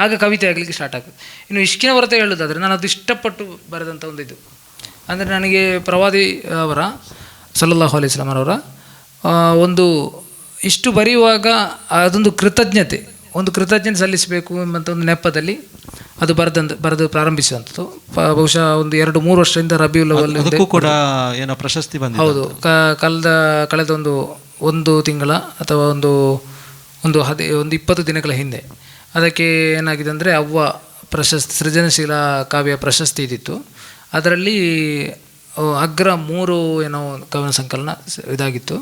ಆಗ ಕವಿತೆ ಆಗಲಿಕ್ಕೆ ಸ್ಟಾರ್ಟ್ ಆಗ್ತದೆ. ಇನ್ನು ಇಷ್ಕಿನ ಹೊರತೆ ಹೇಳೋದಾದರೆ ನಾನು ಅದು ಇಷ್ಟಪಟ್ಟು ಬರೆದಂಥ ಒಂದು ಇದು ಅಂದರೆ ನನಗೆ ಪ್ರವಾದಿ ಅವರ ಸಲ್ಲಲ್ಲಾಹು ಅಲೈಹಿ ವಸಲ್ಲಂ ಅವರ ಒಂದು ಇಷ್ಟು ಬರೆಯುವಾಗ ಅದೊಂದು ಕೃತಜ್ಞತೆ ಸಲ್ಲಿಸಬೇಕು ಎಂಬಂಥ ಒಂದು ನೆಪದಲ್ಲಿ ಅದು ಬರೆದು ಪ್ರಾರಂಭಿಸುವಂಥದ್ದು. ಬಹುಶಃ ಒಂದು 2-3 ವರ್ಷದಿಂದ ರಬಿಯುಲ್ ಅವಲ್ ಕೂಡ ಏನೋ ಪ್ರಶಸ್ತಿ ಬಂದಿದೆ. ಹೌದು, ಕಳೆದ ಒಂದು ತಿಂಗಳ ಅಥವಾ ಒಂದು 20 ದಿನಗಳ ಹಿಂದೆ ಅದಕ್ಕೆ ಏನಾಗಿದೆ ಅಂದರೆ ಅವ್ವ ಪ್ರಶಸ್ತಿ, ಸೃಜನಶೀಲ ಕಾವ್ಯ ಪ್ರಶಸ್ತಿ ಇದ್ದಿತ್ತು. ಅದರಲ್ಲಿ ಅಗ್ರ 3 ಏನೋ ಕವನ ಸಂಕಲನ ಇದಾಗಿತ್ತು.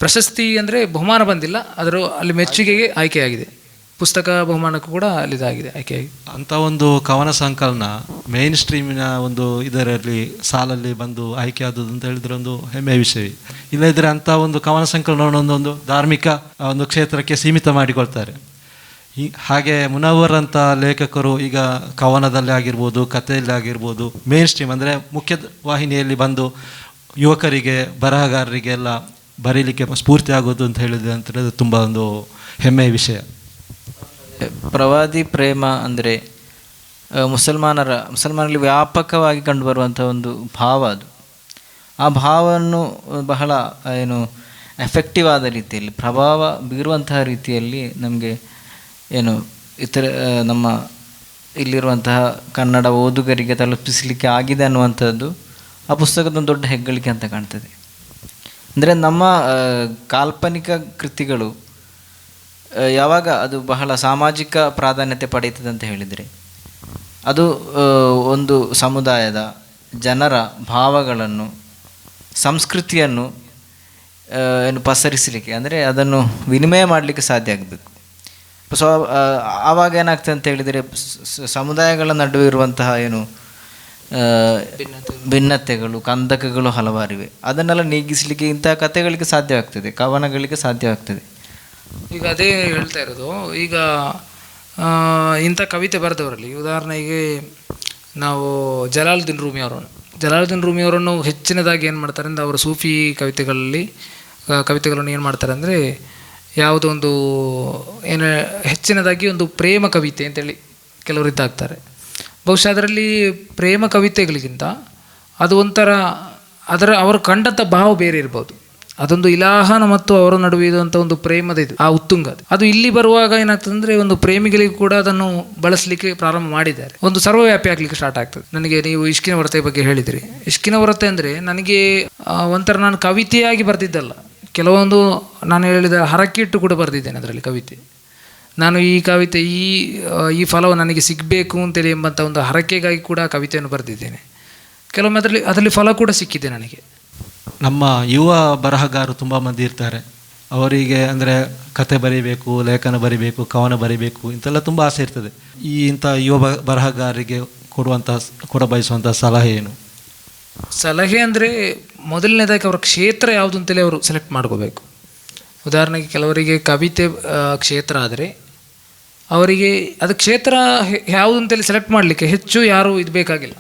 ಪ್ರಶಸ್ತಿ ಅಂದರೆ ಬಹುಮಾನ ಬಂದಿಲ್ಲ, ಅದರ ಅಲ್ಲಿ ಮೆಚ್ಚುಗೆಗೆ ಆಯ್ಕೆಯಾಗಿದೆ. ಪುಸ್ತಕ ಬಹುಮಾನಕ್ಕೂ ಕೂಡ ಅಲ್ಲಿದಾಗಿದೆ ಆಯ್ಕೆಯಾಗಿ. ಅಂಥ ಒಂದು ಕವನ ಸಂಕಲನ ಮೇನ್ ಸ್ಟ್ರೀಮಿನ ಒಂದು ಇದರಲ್ಲಿ ಸಾಲಲ್ಲಿ ಬಂದು ಆಯ್ಕೆ ಆದದ್ದು ಅಂತ ಹೇಳಿದ್ರೆ ಒಂದು ಹೆಮ್ಮೆಯ ವಿಷಯ. ಇಲ್ಲದಿದ್ದರೆ ಅಂಥ ಒಂದು ಕವನ ಸಂಕಲನವನ್ನು ಒಂದು ಧಾರ್ಮಿಕ ಒಂದು ಕ್ಷೇತ್ರಕ್ಕೆ ಸೀಮಿತ ಮಾಡಿಕೊಳ್ತಾರೆ. ಹಾಗೆ ಮುನವ್ವರ್ ಅಂತ ಲೇಖಕರು ಈಗ ಕವನದಲ್ಲಿ ಆಗಿರ್ಬೋದು, ಕಥೆಯಲ್ಲಿ ಆಗಿರ್ಬೋದು, ಮೇನ್ ಸ್ಟ್ರೀಮ್ ಅಂದರೆ ಮುಖ್ಯ ವಾಹಿನಿಯಲ್ಲಿ ಬಂದು ಯುವಕರಿಗೆ, ಬರಹಗಾರರಿಗೆಲ್ಲ ಬರೀಲಿಕ್ಕೆ ಸ್ಫೂರ್ತಿ ಆಗೋದು ಅಂತ ಹೇಳಿದ್ರೆ ಅಂತ ಹೇಳಿದ್ರೆ ತುಂಬ ಒಂದು ಹೆಮ್ಮೆಯ ವಿಷಯ. ಪ್ರವಾದಿ ಪ್ರೇಮ ಅಂದರೆ ಮುಸಲ್ಮಾನರಲ್ಲಿ ವ್ಯಾಪಕವಾಗಿ ಕಂಡುಬರುವಂಥ ಒಂದು ಭಾವ ಅದು. ಆ ಭಾವವನ್ನು ಬಹಳ ಎಫೆಕ್ಟಿವ್ ಆದ ರೀತಿಯಲ್ಲಿ, ಪ್ರಭಾವ ಬೀರುವಂತಹ ರೀತಿಯಲ್ಲಿ ನಮಗೆ ಇತರ ನಮ್ಮ ಇಲ್ಲಿರುವಂತಹ ಕನ್ನಡ ಓದುಗರಿಗೆ ತಲುಪಿಸಲಿಕ್ಕೆ ಆಗಿದೆ ಅನ್ನುವಂಥದ್ದು ಆ ಪುಸ್ತಕದ ಒಂದು ದೊಡ್ಡ ಹೆಗ್ಗಳಿಕೆ ಅಂತ ಕಾಣ್ತದೆ. ಅಂದರೆ ನಮ್ಮ ಕಾಲ್ಪನಿಕ ಕೃತಿಗಳು ಯಾವಾಗ ಅದು ಬಹಳ ಸಾಮಾಜಿಕ ಪ್ರಾಧಾನ್ಯತೆ ಪಡೆಯುತ್ತದೆ ಅಂತ ಹೇಳಿದರೆ, ಅದು ಒಂದು ಸಮುದಾಯದ ಜನರ ಭಾವಗಳನ್ನು, ಸಂಸ್ಕೃತಿಯನ್ನು ಪಸರಿಸಲಿಕ್ಕೆ, ಅಂದರೆ ಅದನ್ನು ವಿನಿಮಯ ಮಾಡಲಿಕ್ಕೆ ಸಾಧ್ಯ ಆಗಬೇಕು. ಆವಾಗ ಏನಾಗ್ತದೆ ಅಂತ ಹೇಳಿದರೆ, ಸಮುದಾಯಗಳ ನಡುವೆ ಇರುವಂತಹ ಭಿನ್ನತೆಗಳು, ಕಂದಕಗಳು ಹಲವಾರಿವೆ. ಅದನ್ನೆಲ್ಲ ನೀಗಿಸಲಿಕ್ಕೆ ಇಂತಹ ಕಥೆಗಳಿಗೆ ಸಾಧ್ಯವಾಗ್ತದೆ, ಕವನಗಳಿಗೆ ಸಾಧ್ಯವಾಗ್ತದೆ. ಈಗ ಅದೇ ಹೇಳ್ತಾ ಇರೋದು. ಈಗ ಇಂಥ ಕವಿತೆ ಬರೆದವರಲ್ಲಿ ಉದಾಹರಣೆಗೆ ನಾವು ಜಲಾಲುದ್ದೀನ್ ರೂಮಿ ಅವರನ್ನು ಹೆಚ್ಚಿನದಾಗಿ ಏನು ಮಾಡ್ತಾರೆ ಅಂದರೆ, ಅವರು ಸೂಫಿ ಕವಿತೆಗಳನ್ನು ಏನು ಮಾಡ್ತಾರೆ ಅಂದರೆ, ಯಾವುದೋ ಒಂದು ಹೆಚ್ಚಿನದಾಗಿ ಒಂದು ಪ್ರೇಮ ಕವಿತೆ ಅಂತೇಳಿ ಕೆಲವರು ಇದ್ದಾಗ್ತಾರೆ. ಬಹುಶಃ ಅದರಲ್ಲಿ ಪ್ರೇಮ ಕವಿತೆಗಳಿಗಿಂತ ಅದು ಒಂಥರ ಅವರು ಕಂಡಂಥ ಭಾವ ಬೇರೆ ಇರ್ಬೋದು. ಅದೊಂದು ಇಲಾಹನ ಮತ್ತು ಅವರ ನಡುವೆ ಇರುವಂಥ ಒಂದು ಪ್ರೇಮದ ಆ ಉತ್ತುಂಗ ಅದು ಇಲ್ಲಿ ಬರುವಾಗ ಏನಾಗ್ತದೆ ಅಂದರೆ, ಒಂದು ಪ್ರೇಮಿಗಳಿಗೂ ಕೂಡ ಅದನ್ನು ಬಳಸಲಿಕ್ಕೆ ಪ್ರಾರಂಭ ಮಾಡಿದ್ದಾರೆ. ಒಂದು ಸರ್ವವ್ಯಾಪಿ ಆಗಲಿಕ್ಕೆ ಸ್ಟಾರ್ಟ್ ಆಗ್ತದೆ. ನನಗೆ ನೀವು ಇಷ್ಕಿನ ಹೊರತೆ ಬಗ್ಗೆ ಹೇಳಿದಿರಿ. ಇಷ್ಕಿನ ಹೊರತೆ ಅಂದರೆ ನನಗೆ ಒಂಥರ ನಾನು ಕವಿತೆಯಾಗಿ ಬರೆದಿದ್ದಲ್ಲ, ಕೆಲವೊಂದು ನಾನು ಹೇಳಿದ ಹರಕಿಟ್ಟು ಕೂಡ ಬರೆದಿದ್ದೇನೆ ಅದರಲ್ಲಿ ಕವಿತೆ. ನಾನು ಈ ಕವಿತೆ ಈ ಫಲವು ನನಗೆ ಸಿಗಬೇಕು ಅಂತೇಳಿ ಎಂಬಂಥ ಒಂದು ಹರಕೆಗಾಗಿ ಕೂಡ ಕವಿತೆಯನ್ನು ಬರೆದಿದ್ದೇನೆ. ಕೆಲವೊಮ್ಮೆ ಅದರಲ್ಲಿ ಫಲ ಕೂಡ ಸಿಕ್ಕಿದೆ ನನಗೆ. ನಮ್ಮ ಯುವ ಬರಹಗಾರರು ತುಂಬ ಮಂದಿ ಇರ್ತಾರೆ. ಅವರಿಗೆ ಅಂದರೆ ಕತೆ ಬರೀಬೇಕು, ಲೇಖನ ಬರೀಬೇಕು, ಕವನ ಬರೀಬೇಕು ಇಂತೆಲ್ಲ ತುಂಬ ಆಸೆ ಇರ್ತದೆ. ಇಂಥ ಯುವ ಬರಹಗಾರರಿಗೆ ಕೊಡಬಯಸುವಂಥ ಸಲಹೆ ಏನು? ಸಲಹೆ ಅಂದರೆ ಮೊದಲನೇದಾಗಿ ಅವರ ಕ್ಷೇತ್ರ ಯಾವುದು ಅಂತೇಳಿ ಅವರು ಸೆಲೆಕ್ಟ್ ಮಾಡ್ಕೋಬೇಕು. ಉದಾಹರಣೆಗೆ ಕೆಲವರಿಗೆ ಕವಿತೆ ಕ್ಷೇತ್ರ ಆದರೆ ಅವರಿಗೆ ಅದು ಕ್ಷೇತ್ರ ಯಾವುದು ಅಂತೇಳಿ ಸೆಲೆಕ್ಟ್ ಮಾಡಲಿಕ್ಕೆ ಹೆಚ್ಚು ಯಾರೂ ಇದು ಬೇಕಾಗಿಲ್ಲ.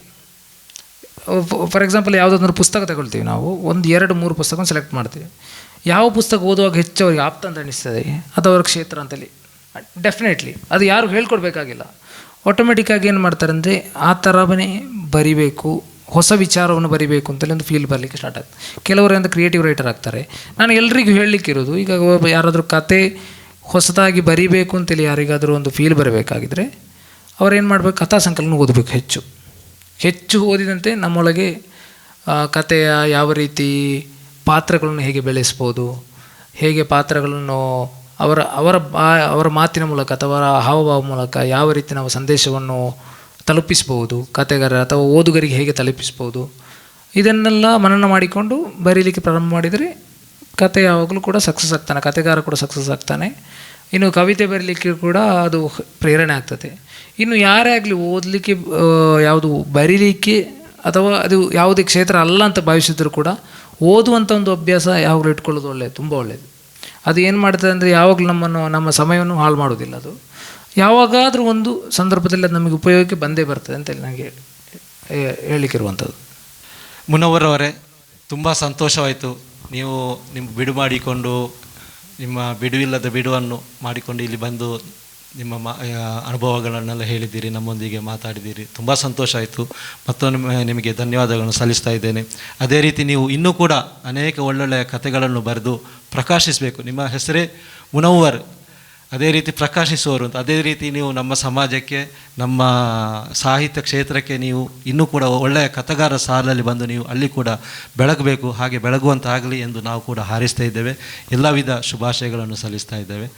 ಫಾರ್ ಎಕ್ಸಾಂಪಲ್ ಯಾವುದಾದ್ರೂ ಪುಸ್ತಕ ತಗೊಳ್ತೀವಿ, ನಾವು 1-2-3 ಪುಸ್ತಕ ಸೆಲೆಕ್ಟ್ ಮಾಡ್ತೀವಿ. ಯಾವ ಪುಸ್ತಕ ಓದುವಾಗ ಹೆಚ್ಚು ಅವ್ರಿಗೆ ಆಪ್ತ ಅಂತ ಅನಿಸ್ತದೆ ಅದು ಅವ್ರ ಕ್ಷೇತ್ರ ಅಂತೇಳಿ ಡೆಫಿನೆಟ್ಲಿ ಅದು ಯಾರು ಹೇಳ್ಕೊಡ್ಬೇಕಾಗಿಲ್ಲ. ಆಟೋಮೆಟಿಕ್ಕಾಗಿ ಏನು ಮಾಡ್ತಾರೆ ಅಂದರೆ, ಆ ಥರವೇ ಬರಿಬೇಕು, ಹೊಸ ವಿಚಾರವನ್ನು ಬರಿಬೇಕು ಅಂತೇಳಿ ಒಂದು ಫೀಲ್ ಬರಲಿಕ್ಕೆ ಸ್ಟಾರ್ಟ್ ಆಗ್ತದೆ. ಕೆಲವರು ಅಂದರೆ ಕ್ರಿಯೇಟಿವ್ ರೈಟರ್ ಆಗ್ತಾರೆ. ನಾನು ಎಲ್ರಿಗೂ ಹೇಳಲಿಕ್ಕಿರೋದು, ಈಗ ಯಾರಾದರೂ ಕತೆ ಹೊಸದಾಗಿ ಬರಿಬೇಕು ಅಂತೇಳಿ ಯಾರಿಗಾದರೂ ಒಂದು ಫೀಲ್ ಬರಬೇಕಾಗಿದ್ದರೆ ಅವರೇನು ಮಾಡಬೇಕು, ಕಥಾ ಸಂಕಲನ ಓದಬೇಕು. ಹೆಚ್ಚು ಓದಿದಂತೆ ನಮ್ಮೊಳಗೆ ಕಥೆಯ ಯಾವ ರೀತಿ ಪಾತ್ರಗಳನ್ನು ಹೇಗೆ ಬೆಳೆಸ್ಬೋದು, ಹೇಗೆ ಪಾತ್ರಗಳನ್ನು ಅವರ ಮಾತಿನ ಮೂಲಕ ಅಥವಾ ಅವರ ಹಾವಭಾವ ಮೂಲಕ ಯಾವ ರೀತಿ ನಾವು ಸಂದೇಶವನ್ನು ತಲುಪಿಸ್ಬೋದು, ಕತೆಗಾರ ಅಥವಾ ಓದುಗರಿಗೆ ಹೇಗೆ ತಲುಪಿಸ್ಬೋದು, ಇದನ್ನೆಲ್ಲ ಮನನ ಮಾಡಿಕೊಂಡು ಬರೀಲಿಕ್ಕೆ ಪ್ರಾರಂಭ ಮಾಡಿದರೆ ಕತೆ ಯಾವಾಗಲೂ ಕೂಡ ಸಕ್ಸಸ್ ಆಗ್ತಾನೆ, ಕತೆಗಾರ ಕೂಡ ಸಕ್ಸಸ್ ಆಗ್ತಾನೆ. ಇನ್ನು ಕವಿತೆ ಬರೀಲಿಕ್ಕೆ ಕೂಡ ಅದು ಪ್ರೇರಣೆ ಆಗ್ತದೆ. ಇನ್ನು ಯಾರೇ ಆಗಲಿ ಓದಲಿಕ್ಕೆ, ಯಾವುದು ಬರೀಲಿಕ್ಕೆ ಅಥವಾ ಅದು ಯಾವುದೇ ಕ್ಷೇತ್ರ ಅಲ್ಲ ಅಂತ ಭಾವಿಸಿದ್ರು ಕೂಡ ಓದುವಂಥ ಒಂದು ಅಭ್ಯಾಸ ಯಾವಾಗಲೂ ಇಟ್ಕೊಳ್ಳೋದು ಒಳ್ಳೆಯದು, ತುಂಬ ಒಳ್ಳೆಯದು. ಅದು ಏನು ಮಾಡ್ತದೆ ಅಂದರೆ, ಯಾವಾಗಲೂ ನಮ್ಮ ಸಮಯವನ್ನು ಹಾಳು ಮಾಡೋದಿಲ್ಲ. ಅದು ಯಾವಾಗಾದರೂ ಒಂದು ಸಂದರ್ಭದಲ್ಲಿ ಅದು ನಮಗೆ ಉಪಯೋಗಕ್ಕೆ ಬಂದೇ ಬರ್ತದೆ ಅಂತೇಳಿ ನನಗೆ ಹೇಳಲಿಕ್ಕಿರುವಂಥದ್ದು. ಮುನವ್ವರ್ ಅವರೇ, ತುಂಬ ಸಂತೋಷವಾಯಿತು. ನೀವು ನಿಮ್ಮ ಬಿಡು ಮಾಡಿಕೊಂಡು, ನಿಮ್ಮ ಬಿಡುವಿಲ್ಲದ ಬಿಡುವನ್ನು ಮಾಡಿಕೊಂಡು ಇಲ್ಲಿ ಬಂದು ನಿಮ್ಮ ಅನುಭವಗಳನ್ನೆಲ್ಲ ಹೇಳಿದ್ದೀರಿ, ನಮ್ಮೊಂದಿಗೆ ಮಾತಾಡಿದ್ದೀರಿ. ತುಂಬ ಸಂತೋಷ ಆಯಿತು. ಮತ್ತೊಮ್ಮೆ ನಿಮಗೆ ಧನ್ಯವಾದಗಳನ್ನು ಸಲ್ಲಿಸ್ತಾ ಇದ್ದೇನೆ. ಅದೇ ರೀತಿ ನೀವು ಇನ್ನೂ ಕೂಡ ಅನೇಕ ಒಳ್ಳೊಳ್ಳೆಯ ಕಥೆಗಳನ್ನು ಬರೆದು ಪ್ರಕಾಶಿಸಬೇಕು. ನಿಮ್ಮ ಹೆಸರೇ ಮುನವ್ವರ್, ಅದೇ ರೀತಿ ಪ್ರಕಾಶಿಸುವವರು ಅಂತ. ಅದೇ ರೀತಿ ನೀವು ನಮ್ಮ ಸಮಾಜಕ್ಕೆ, ನಮ್ಮ ಸಾಹಿತ್ಯ ಕ್ಷೇತ್ರಕ್ಕೆ ನೀವು ಇನ್ನೂ ಕೂಡ ಒಳ್ಳೆಯ ಕಥೆಗಾರ ಸಾಲಲ್ಲಿ ಬಂದು ನೀವು ಅಲ್ಲಿ ಕೂಡ ಬೆಳಗಬೇಕು. ಹಾಗೆ ಬೆಳಗುವಂತಾಗಲಿ ಎಂದು ನಾವು ಕೂಡ ಹಾರೈಸ್ತಾ ಇದ್ದೇವೆ. ಎಲ್ಲ ವಿಧ ಶುಭಾಶಯಗಳನ್ನು ಸಲ್ಲಿಸ್ತಾ ಇದ್ದೇವೆ.